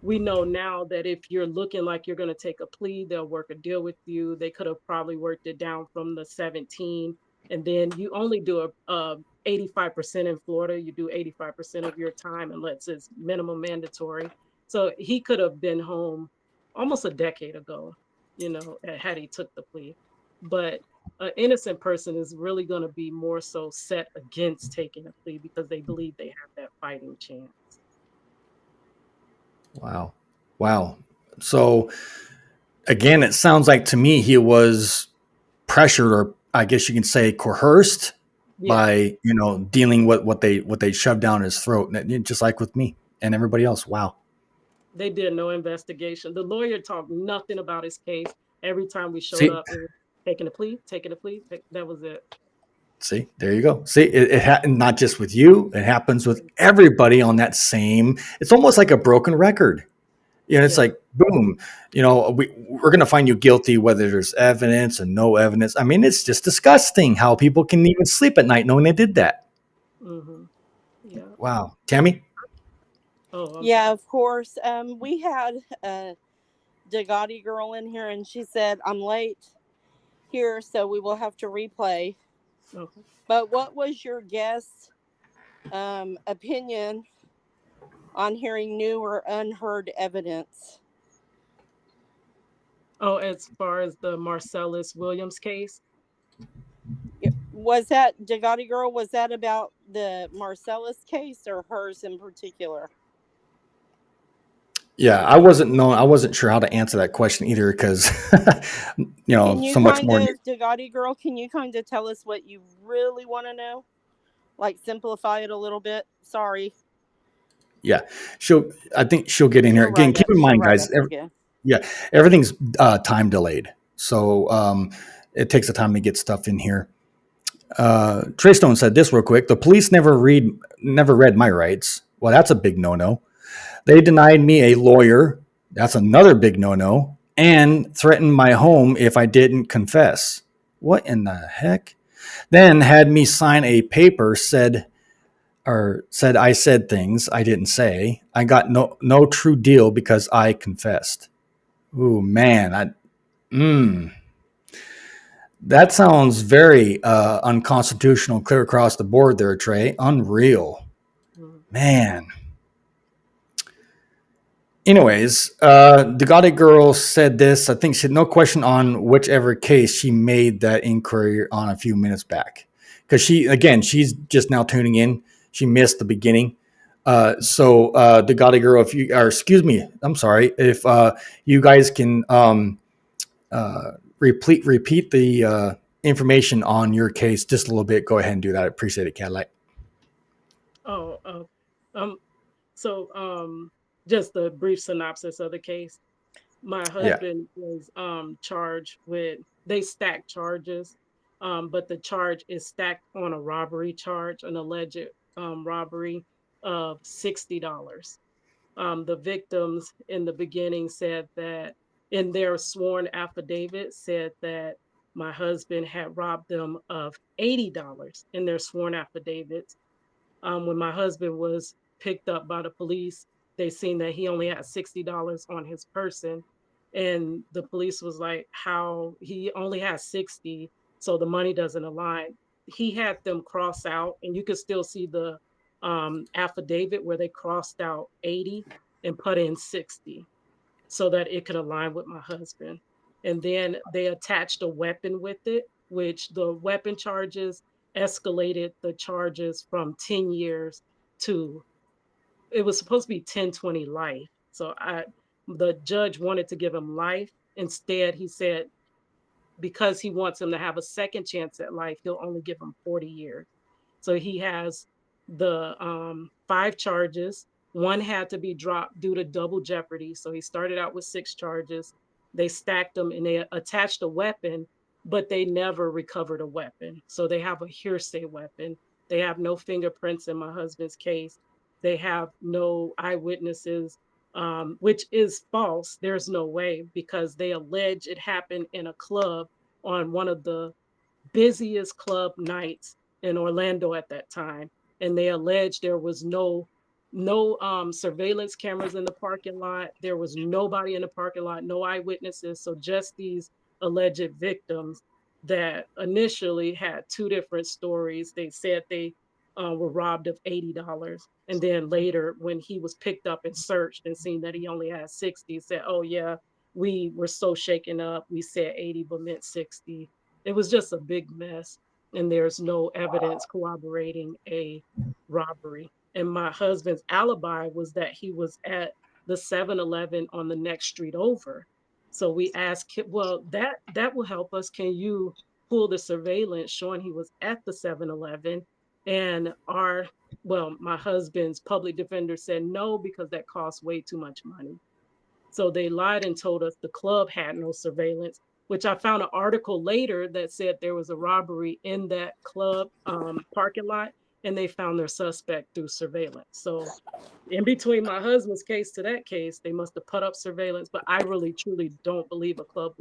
we know now that if you're looking like you're going to take a plea, they'll work a deal with you. They could have probably worked it down from the 17, and then you only do a 85% in Florida. You do 85% of your time unless it's minimum mandatory. So he could have been home almost a decade ago, had he took the plea. But an innocent person is really going to be more so set against taking a plea because they believe they have that fighting chance. Wow. Wow. So again, it sounds like to me he was pressured, or I guess you can say coerced by, dealing with what they shoved down his throat. Just like with me and everybody else. Wow. They did no investigation. The lawyer talked nothing about his case. Every time we showed See, up, it was taking a plea, that was it. see, there you go. See, it not just with you, it happens with everybody on that same, it's almost like a broken record. It's like, boom, we're going to find you guilty whether there's evidence and no evidence. I mean, it's just disgusting how people can even sleep at night knowing they did that. Mm-hmm. Yeah. Wow. Tammy? Oh, yeah, sorry. of course. We had a Degati girl in here, and she said, I'm late here, so we will have to replay. Okay. But what was your guest's opinion on hearing new or unheard evidence? Oh, as far as the Marcellus Williams case? Was that Degati girl, was that about the Marcellus case or hers in particular? Yeah, I wasn't sure how to answer that question either because, Can you so much more. Degati girl, can you kind of tell us what you really want to know? Like simplify it a little bit. Sorry. Yeah, I think she'll get in here again. Keep in mind, guys. Everything's time delayed, so it takes the time to get stuff in here. Trey Stone said this real quick. The police never read my rights. Well, that's a big no-no. They denied me a lawyer. That's another big no-no. And threatened my home if I didn't confess. What in the heck? Then had me sign a paper said I said things I didn't say. I got no true deal because I confessed. Ooh, man. That sounds very unconstitutional, clear across the board there, Trey. Unreal. Man. Anyways, the Gothic girl said this. I think she had no question on whichever case she made that inquiry on a few minutes back. Because she's just now tuning in. She missed the beginning. So the Gothic girl, I'm sorry, if you guys can repeat the information on your case just a little bit, go ahead and do that. I appreciate it, Cadillac. So just a brief synopsis of the case. My husband was charged with, they stacked charges, but the charge is stacked on a robbery charge, an alleged robbery of $60. The victims in the beginning said that in their sworn affidavit said that my husband had robbed them of $80 in their sworn affidavits. When my husband was picked up by the police, they seen that he only had $60 on his person. And the police was like, how he only has 60, so the money doesn't align. He had them cross out, and you could still see the affidavit where they crossed out 80 and put in 60 so that it could align with my husband. And then they attached a weapon with it, which the weapon charges escalated the charges from 10 years to, it was supposed to be 10-20 life. So the judge wanted to give him life. Instead, he said, because he wants him to have a second chance at life, he'll only give him 40 years. So he has the 5 charges. One had to be dropped due to double jeopardy. So he started out with 6 charges. They stacked them and they attached a weapon, but they never recovered a weapon. So they have a hearsay weapon. They have no fingerprints in my husband's case. They have no eyewitnesses, which is false. There's no way because they allege it happened in a club on one of the busiest club nights in Orlando at that time, and they alleged there was no surveillance cameras in the parking lot. There was nobody in the parking lot, no eyewitnesses. So just these alleged victims that initially had two different stories. They said they were robbed of $80, and then later, when he was picked up and searched and seen that he only had 60, said, "Oh yeah, we were so shaken up. We said 80, but meant 60." It was just a big mess, and there's no evidence corroborating a robbery. And my husband's alibi was that he was at the 7-Eleven on the next street over. So we asked him, well, that will help us. Can you pull the surveillance showing he was at the 7-Eleven? And my husband's public defender said no, because that costs way too much money. So they lied and told us the club had no surveillance, which I found an article later that said there was a robbery in that club parking lot, and they found their suspect through surveillance. So in between my husband's case to that case, they must have put up surveillance, but I really truly don't believe a club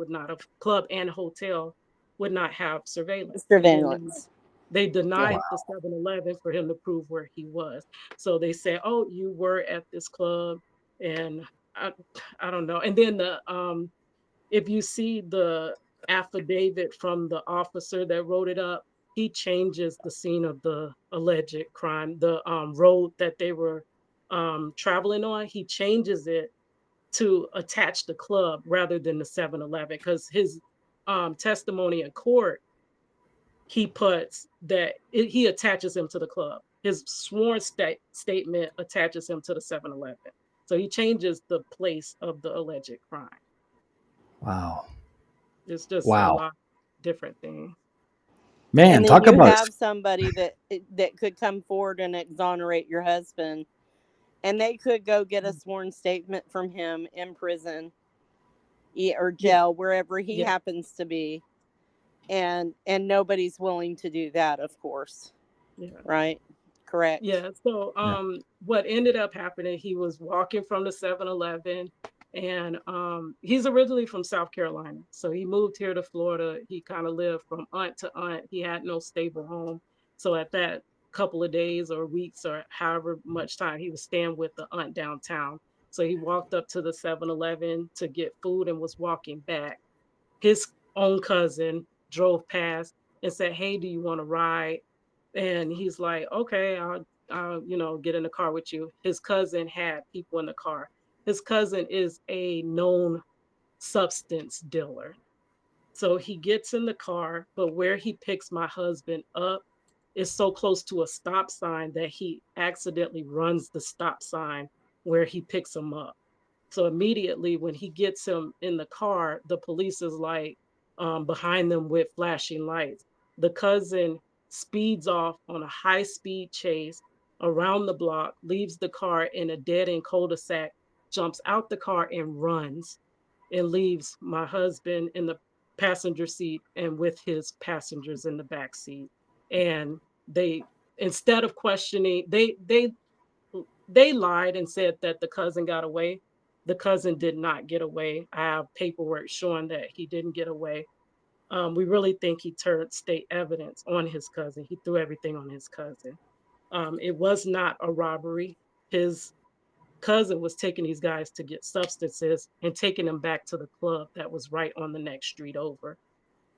and hotel would not have surveillance. Surveillance. They denied the 7-Eleven for him to prove where he was. So they said, "Oh, you were at this club," and I, I don't know. And then if you see the affidavit from the officer that wrote it up, he changes the scene of the alleged crime, the road that they were traveling on. He changes it to attach the club rather than the 7-Eleven, because his testimony in court, he puts that he attaches him to the club. His sworn statement attaches him to the 7-Eleven. So he changes the place of the alleged crime. Wow. It's just a Wow. lot of different things. Man, And then talk you about have somebody that could come forward and exonerate your husband, and they could go get a sworn statement from him in prison or jail, wherever he happens to be, and nobody's willing to do that, of course. Yeah. Right? Correct. Yeah. So what ended up happening, he was walking from the 7-Eleven, and he's originally from South Carolina. So he moved here to Florida. He kind of lived from aunt to aunt. He had no stable home. So at that couple of days or weeks or however much time, he was staying with the aunt downtown. So he walked up to the 7-Eleven to get food and was walking back. His own cousin drove past and said, "Hey, do you want to ride?" And he's like, "Okay, I'll get in the car with you." His cousin had people in the car. His cousin is a known substance dealer. So he gets in the car, but where he picks my husband up is so close to a stop sign that he accidentally runs the stop sign where he picks him up. So immediately when he gets him in the car, the police is like behind them with flashing lights. The cousin speeds off on a high speed chase around the block, leaves the car in a dead end cul-de-sac, jumps out the car and runs, and leaves my husband in the passenger seat and with his passengers in the back seat. And they, instead of questioning, they lied and said that the cousin got away. The cousin did not get away. I have paperwork showing that he didn't get away. We really think he turned state evidence on his cousin. He threw everything on his cousin. It was not a robbery. His cousin was taking these guys to get substances and taking them back to the club that was right on the next street over.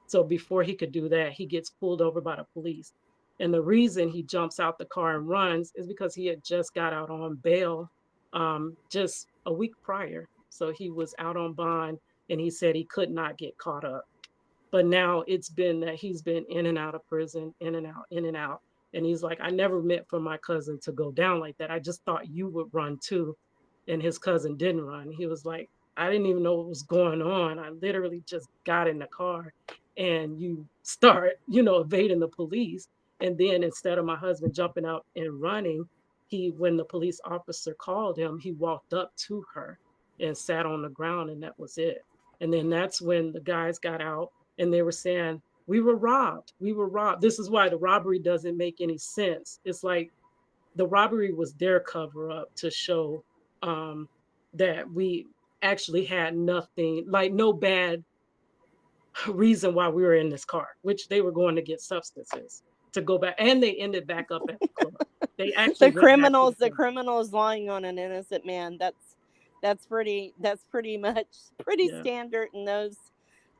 So before he could do that, he gets pulled over by the police. And the reason he jumps out the car and runs is because he had just got out on bail just a week prior. So he was out on bond, and he said he could not get caught up. But now it's been that he's been in and out of prison, in and out, in and out. And he's like, "I never meant for my cousin to go down like that. I just thought you would run too." And his cousin didn't run. He was like, "I didn't even know what was going on. I literally just got in the car and you start, evading the police." And then instead of my husband jumping out and running, when the police officer called him, he walked up to her and sat on the ground, and that was it. And then that's when the guys got out and they were saying, we were robbed. We were robbed. This is why the robbery doesn't make any sense. It's like the robbery was their cover up to show that we actually had nothing, like no bad reason why we were in this car, which they were going to get substances to go back, and they ended back up at the club. They actually the criminals lying on an innocent man. That's pretty much standard in those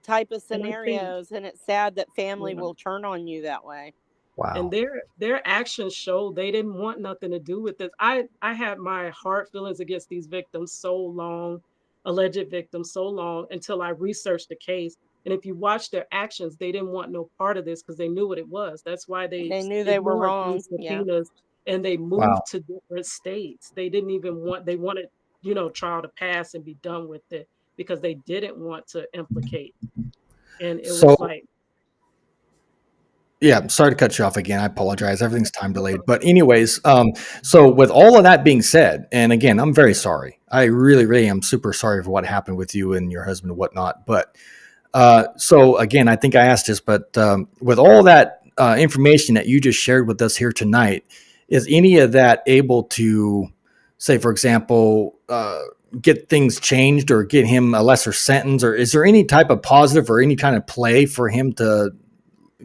type of scenarios, and it's sad that family will turn on you that way. Wow. And their actions show they didn't want nothing to do with this. I had my heart feelings against these victims so long, alleged victims so long, until I researched the case. And if you watch their actions, they didn't want no part of this because they knew what it was. That's why they knew they were wrong. Subpoenas, and they moved to different states. They didn't even want, they wanted, trial to pass and be done with it because they didn't want to implicate. And it was like, yeah, sorry to cut you off again. I apologize. Everything's time delayed. But anyways, so with all of that being said, and again, I'm very sorry. I really, really am super sorry for what happened with you and your husband and whatnot. But so again, I think I asked this, but with all that information that you just shared with us here tonight, is any of that able to, say, for example, get things changed or get him a lesser sentence? Or is there any type of positive or any kind of play for him to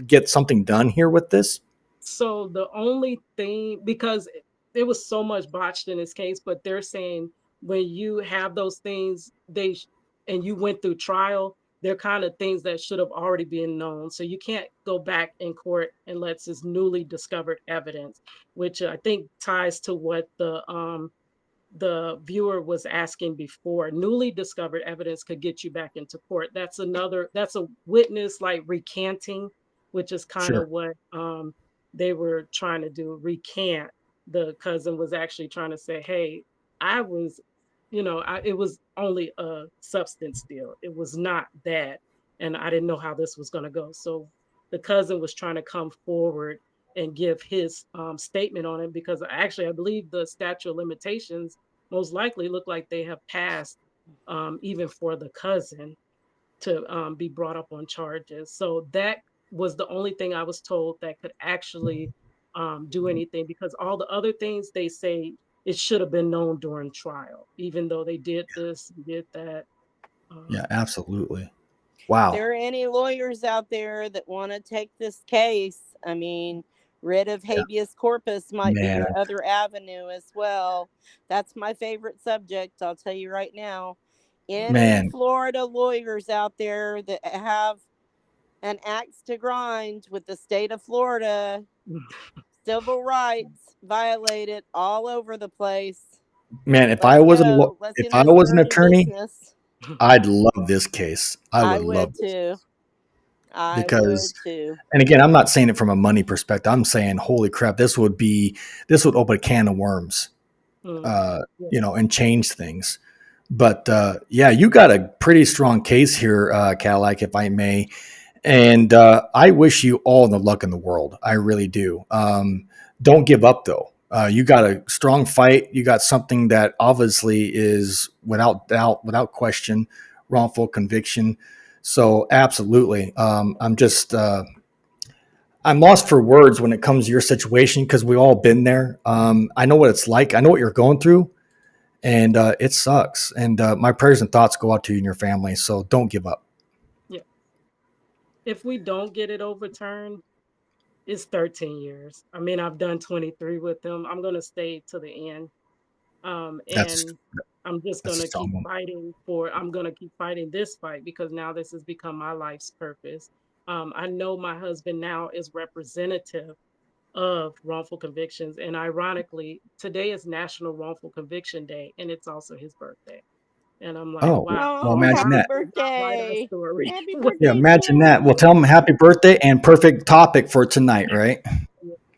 get something done here with this? So the only thing, because there was so much botched in this case, but they're saying when you have those things, and you went through trial, they're kind of things that should have already been known. So you can't go back in court unless it's newly discovered evidence, which I think ties to what the viewer was asking before. Newly discovered evidence could get you back into court. That's a witness like recanting, which is kind of what they were trying to do, recant. The cousin was actually trying to say, hey, I was, it was only a substance deal. It was not that. And I didn't know how this was going to go. So the cousin was trying to come forward and give his statement on it, because actually I believe the statute of limitations most likely look like they have passed, even for the cousin to be brought up on charges. So that was the only thing I was told that could actually do anything, because all the other things they say it should have been known during trial, even though they did this, did that. Yeah, absolutely. Wow. If there are any lawyers out there that want to take this case, I mean, writ of habeas corpus might be your other avenue as well. That's my favorite subject, I'll tell you right now. Any Florida lawyers out there that have an axe to grind with the state of Florida, civil rights violated all over the place. Man, if I was an attorney, I'd love this case. I would love too. Because, and again, I'm not saying it from a money perspective. I'm saying, holy crap, this would open a can of worms, and change things. But yeah, you got a pretty strong case here, Cadillac, if I may. And I wish you all the luck in the world. I really do. Don't give up, though. You got a strong fight. You got something that obviously is, without doubt, without question, wrongful conviction. So absolutely. I'm lost for words when it comes to your situation, because we've all been there. I know what it's like. I know what you're going through, and it sucks. And my prayers and thoughts go out to you and your family. So don't give up. Yeah. If we don't get it overturned, it's 13 years. I mean, I've done 23 with them. I'm going to stay to the end. And I'm just going to keep fighting I'm going to keep fighting this fight, because now this has become my life's purpose. I know my husband now is representative of wrongful convictions. And ironically, today is National Wrongful Conviction Day, and it's also his birthday. And I'm like, wow. Well, imagine that. Birthday. Happy birthday. Yeah, imagine that. Well, tell them happy birthday, and perfect topic for tonight, right?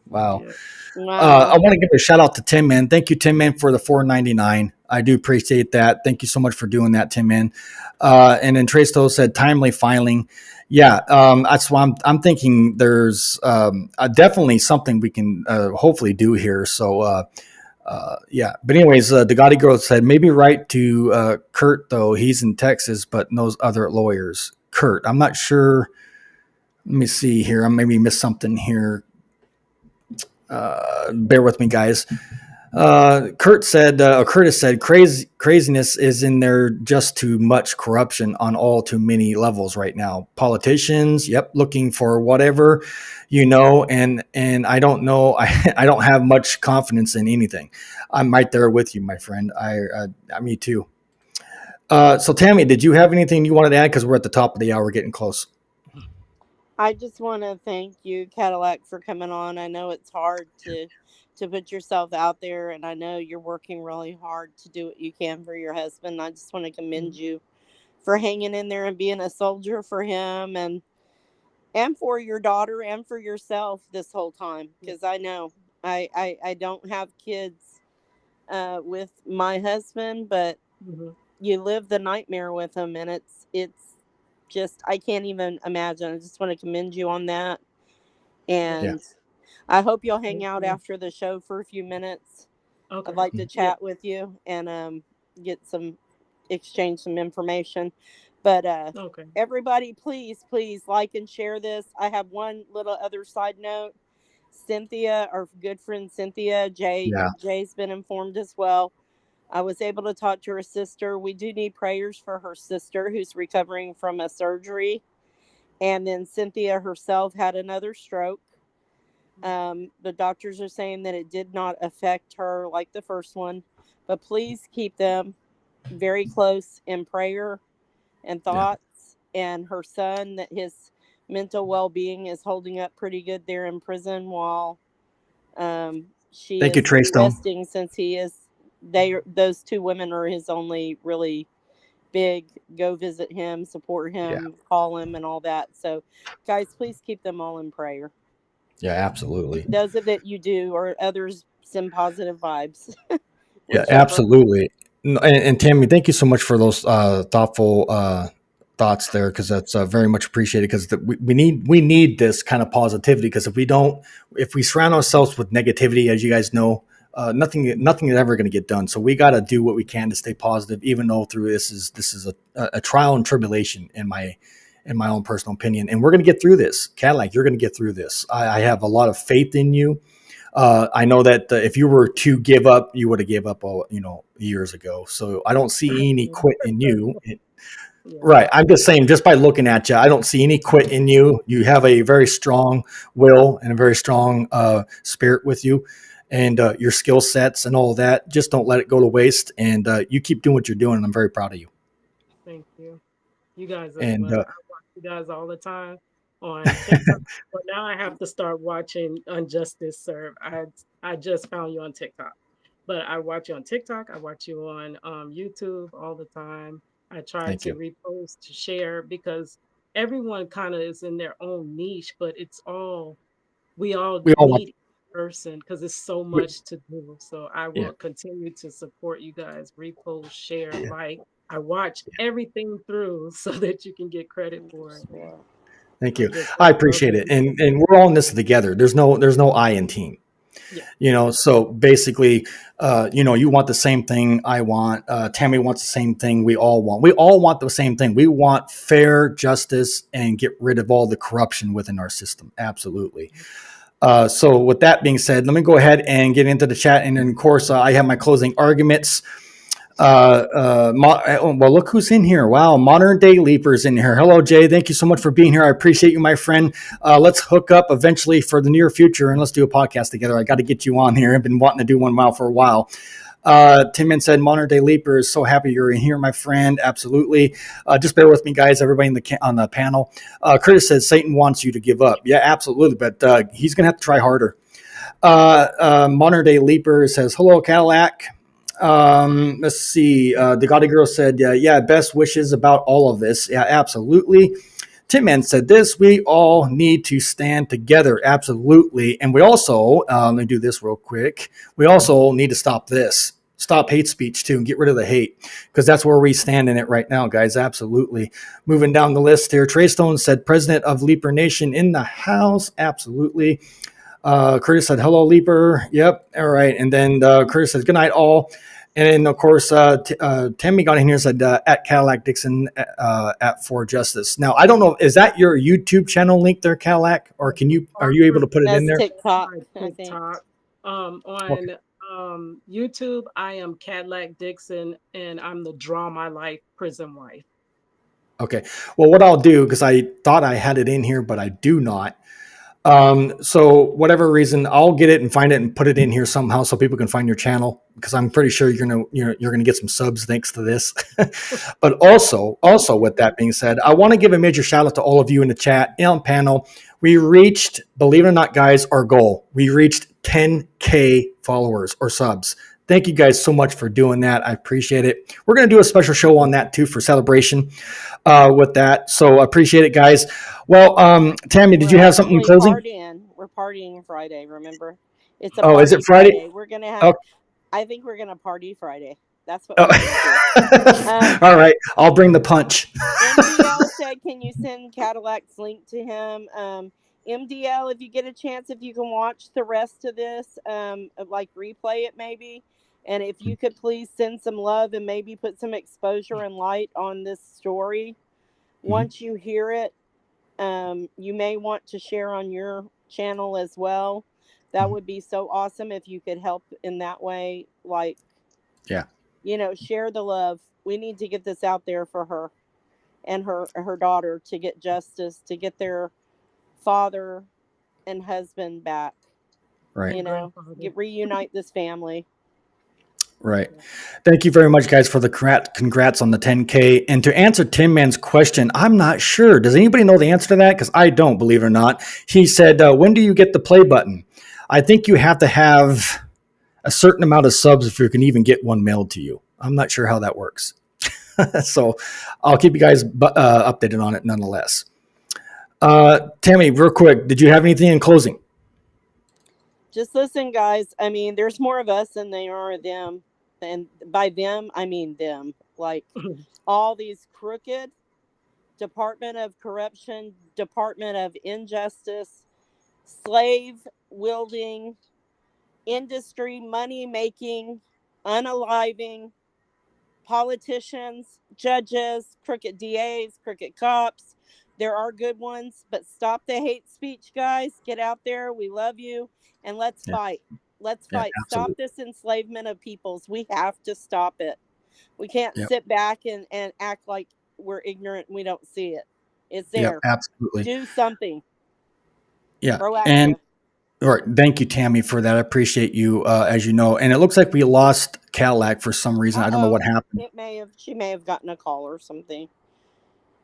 Wow. Yeah. I want to give a shout out to Tim Man. Thank you, Tim Man, for the $4.99. I do appreciate that. Thank you so much for doing that, Tim Man. And then Trace Toll said timely filing. Yeah, that's why I'm thinking there's definitely something we can hopefully do here. So Yeah. But anyways, the Gotti girl said, maybe write to Kurt, though. He's in Texas, but knows other lawyers. Kurt, I'm not sure. Let me see here. I maybe missed something here. Bear with me, guys. Curtis said, craziness is in there, just too much corruption on all too many levels right now. Politicians, yep, looking for whatever, and I don't know. I don't have much confidence in anything. I'm right there with you, my friend. Me too. So Tammy, did you have anything you wanted to add? Because we're at the top of the hour, getting close. I just want to thank you, Cadillac, for coming on. I know it's hard to put yourself out there, and I know you're working really hard to do what you can for your husband. I just want to commend you for hanging in there and being a soldier for him and for your daughter and for yourself this whole time. Because I know I don't have kids with my husband, but you live the nightmare with him, and it's just, I can't even imagine. I just want to commend you on that. And I hope you'll hang out after the show for a few minutes. Okay. I'd like to chat with you and exchange some information. But everybody, please like and share this. I have one little other side note. Cynthia, our good friend Cynthia, Jay's been informed as well. I was able to talk to her sister. We do need prayers for her sister who's recovering from a surgery. And then Cynthia herself had another stroke. The doctors are saying that it did not affect her like the first one. But please keep them very close in prayer and thoughts. And her son, that his mental well-being is holding up pretty good there in prison while she is resting, since he is... those two women are his only really big go visit him, support him, call him, and all that. So guys, please keep them all in prayer. Yeah, absolutely. Those of it you do, or others send positive vibes. Yeah, absolutely. And Tammy, thank you so much for those thoughtful thoughts there, because that's very much appreciated, because we need this kind of positivity, because if we surround ourselves with negativity, as you guys know, nothing is ever going to get done. So we got to do what we can to stay positive, even though through this is a trial and tribulation in my own personal opinion. And we're going to get through this. Cadillac, you're going to get through this. I have a lot of faith in you. I know that if you were to give up, you would have gave up years ago. So I don't see any quit in you. Right. I'm just saying, just by looking at you, I don't see any quit in you. You have a very strong will and a very strong spirit with you. And your skill sets and all of that, just don't let it go to waste. And you keep doing what you're doing. And I'm very proud of you. Thank you. You guys as well. I watch you guys all the time on TikTok. But now I have to start watching Injustice Serve. I just found you on TikTok. But I watch you on TikTok. I watch you on YouTube all the time. I try to repost, to share, because everyone kind of is in their own niche, but we all need person, because it's so much to do. So I will continue to support you guys, repost, share, like. I watch everything through so that you can get credit for it. Thank you. I appreciate it. And we're all in this together. There's no I in team. So basically, you want the same thing I want. Tammy wants the same thing we all want. We all want the same thing. We want fair justice and get rid of all the corruption within our system. Absolutely. So with that being said, let me go ahead and get into the chat. And then, of course, I have my closing arguments. Well, look who's in here. Wow. Modern Day Leaper's in here. Hello, Jay. Thank you so much for being here. I appreciate you, my friend. Let's hook up eventually for the near future, and let's do a podcast together. I got to get you on here. I've been wanting to do one for a while. Tim Man said, Modern Day Leaper is so happy you're in here, my friend. Absolutely. Just bear with me, guys, everybody on the panel. Curtis says, Satan wants you to give up. Yeah, absolutely. But he's going to have to try harder. Modern Day Leaper says, hello, Cadillac. Let's see. The Gotti girl said, best wishes about all of this. Yeah, absolutely. Tim Man said this, we all need to stand together. Absolutely. And we also, let me do this real quick. We also need to stop this. Stop hate speech too and get rid of the hate, because that's where we stand in it right now, guys. Absolutely. Moving down the list here. Trey Stone said, President of Leaper Nation in the house. Absolutely. Curtis said, hello, Leaper. Yep. All right. And then Curtis says, good night, all. And then, of course, Tammy got in here and said, at Cadillac Dixon at For Justice. Now, I don't know, is that your YouTube channel link there, Cadillac? Or are you able to put it in there? TikTok, TikTok. On YouTube, I am Cadillac Dixon, and I'm the Draw My Life prison wife. Okay. Well, what I'll do, because I thought I had it in here, but I do not. So whatever reason, I'll get it and find it and put it in here somehow so people can find your channel, because I'm pretty sure you're gonna get some subs thanks to this. But also with that being said, I want to give a major shout out to all of you in the chat and on panel. We reached, believe it or not, guys, our goal. We reached 10K followers or subs. Thank you guys so much for doing that. I appreciate it. We're going to do a special show on that too for celebration with that. So I appreciate it, guys. Well, Tammy, did you have something in closing? We're partying Friday, remember? Is it Friday? We're going to have, I think we're going to party Friday. That's what we're going to do. All right. I'll bring the punch. MDL said, can you send Cadillac's link to him? MDL, if you get a chance, if you can watch the rest of this, like replay it maybe. And if you could please send some love and maybe put some exposure and light on this story. Once you hear it, you may want to share on your channel as well. That would be so awesome if you could help in that way. Like, share the love. We need to get this out there for her and her daughter to get justice, to get their father and husband back. Right. Reunite this family. Right. Thank you very much, guys, for the congrats on the 10K. And to answer Tin Man's question, I'm not sure. Does anybody know the answer to that? Because I don't, believe it or not. He said, when do you get the play button? I think you have to have a certain amount of subs if you can even get one mailed to you. I'm not sure how that works. So I'll keep you guys updated on it nonetheless. Tammy, real quick, did you have anything in closing? Just listen, guys. I mean, there's more of us than there are of them. And by them, I mean them. Like all these crooked Department of Corruption, Department of Injustice, slave-wielding, industry, money-making, unaliving, politicians, judges, crooked DAs, crooked cops. There are good ones, but stop the hate speech, guys. Get out there. We love you. And let's fight. Let's fight. Stop this enslavement of peoples. We have to stop it. We can't sit back and act like we're ignorant and we don't see it. It's there. Absolutely. Do something. Yeah. Proactive. And all right, thank you, Tammy, for that. I appreciate you, as you know. And it looks like we lost Cadillac for some reason. I don't know what happened. She may have gotten a call or something.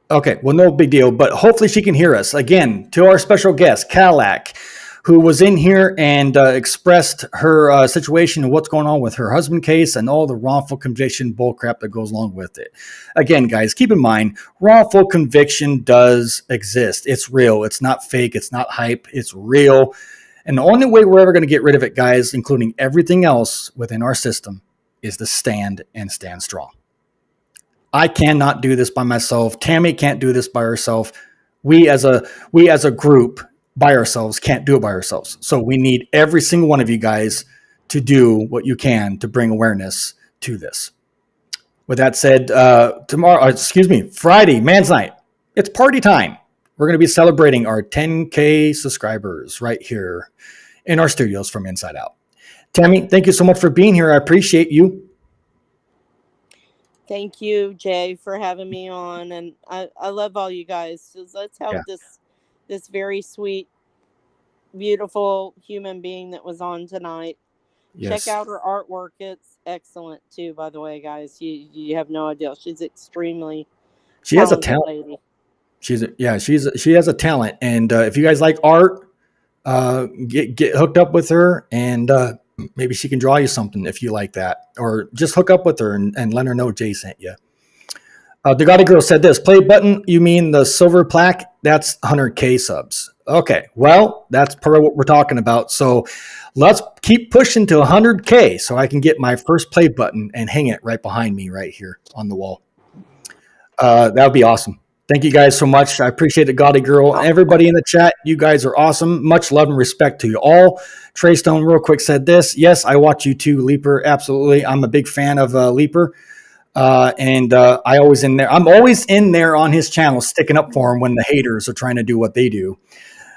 Okay, well, no big deal, but hopefully she can hear us. Again, to our special guest, Cadillac, who was in here and expressed her situation and what's going on with her husband case and all the wrongful conviction bullcrap that goes along with it. Again, guys, keep in mind, wrongful conviction does exist. It's real. It's not fake. It's not hype. It's real. And the only way we're ever going to get rid of it, guys, including everything else within our system, is to stand and stand strong. I cannot do this by myself. Tammy can't do this by herself. We as a group by ourselves can't do it by ourselves. So we need every single one of you guys to do what you can to bring awareness to this. With that said, Friday, Man's Night, it's party time. We're going to be celebrating our 10K subscribers right here in our studios from Inside Out. Tammy, thank you so much for being here. I appreciate you. Thank you, Jay, for having me on. And I love all you guys. So let's help this very sweet, beautiful human being that was on tonight. Yes. Check out her artwork. It's excellent too, by the way, guys. You have no idea. She's extremely She has a talent. Lady. She has a talent. And if you guys like art, get hooked up with her and maybe she can draw you something if you like that, or just hook up with her and let her know Jay sent you. The Gotti Girl said this, play button, you mean the silver plaque? That's 100K subs. Okay, well, that's part of what we're talking about. So let's keep pushing to 100K so I can get my first play button and hang it right behind me right here on the wall. That would be awesome. Thank you guys so much. I appreciate it, Gaudy Girl. Everybody in the chat, you guys are awesome. Much love and respect to you all. Trey Stone real quick said this. Yes, I watch you too, Leaper. Absolutely. I'm a big fan of Leaper. I'm always in there on his channel, sticking up for him when the haters are trying to do what they do.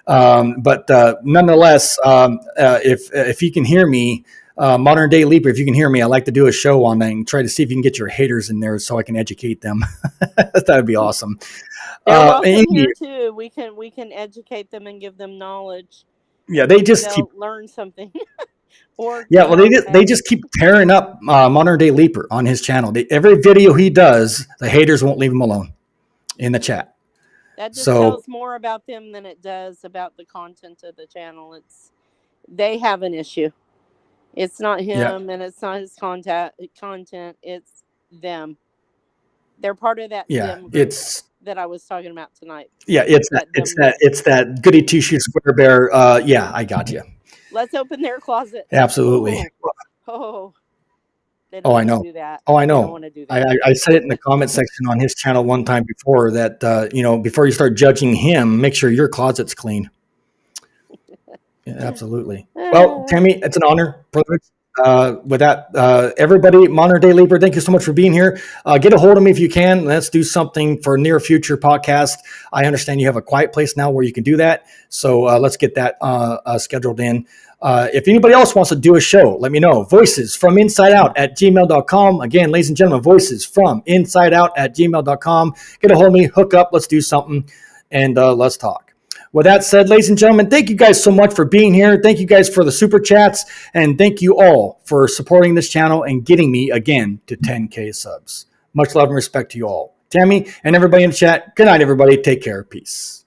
But nonetheless, if you can hear me, Modern Day Leaper, if you can hear me, I'd like to do a show on that and try to see if you can get your haters in there so I can educate them. That would be awesome. They're welcome here too. We can educate them and give them knowledge. Yeah, they'll learn something. Or they just keep tearing up Modern Day Leaper on his channel. Every video he does, the haters won't leave him alone in the chat. That just tells more about them than it does about the content of the channel. They have an issue. It's not him, and it's not his content. It's them. They're part of that. Them group that I was talking about tonight. Yeah, it's that goody two shoes square bear. I got you. Let's open their closet. Absolutely. I know. Do that. Oh, I know. I said it in the comment section on his channel one time before that. Before you start judging him, make sure your closet's clean. Yeah, absolutely. Well, Tammy, it's an honor, privilege. With that, everybody, Modern Day Leaper, thank you so much for being here. Get a hold of me if you can. Let's do something for near future podcast. I understand you have a quiet place now where you can do that. So let's get that scheduled in. If anybody else wants to do a show, let me know. voicesfrominsideout@gmail.com. Again, ladies and gentlemen, voicesfrominsideout@gmail.com. Get a hold of me, hook up, let's do something, and let's talk. With that said, ladies and gentlemen, thank you guys so much for being here. Thank you guys for the super chats. And thank you all for supporting this channel and getting me again to 10K subs. Much love and respect to you all. Tammy and everybody in the chat, good night, everybody. Take care. Peace.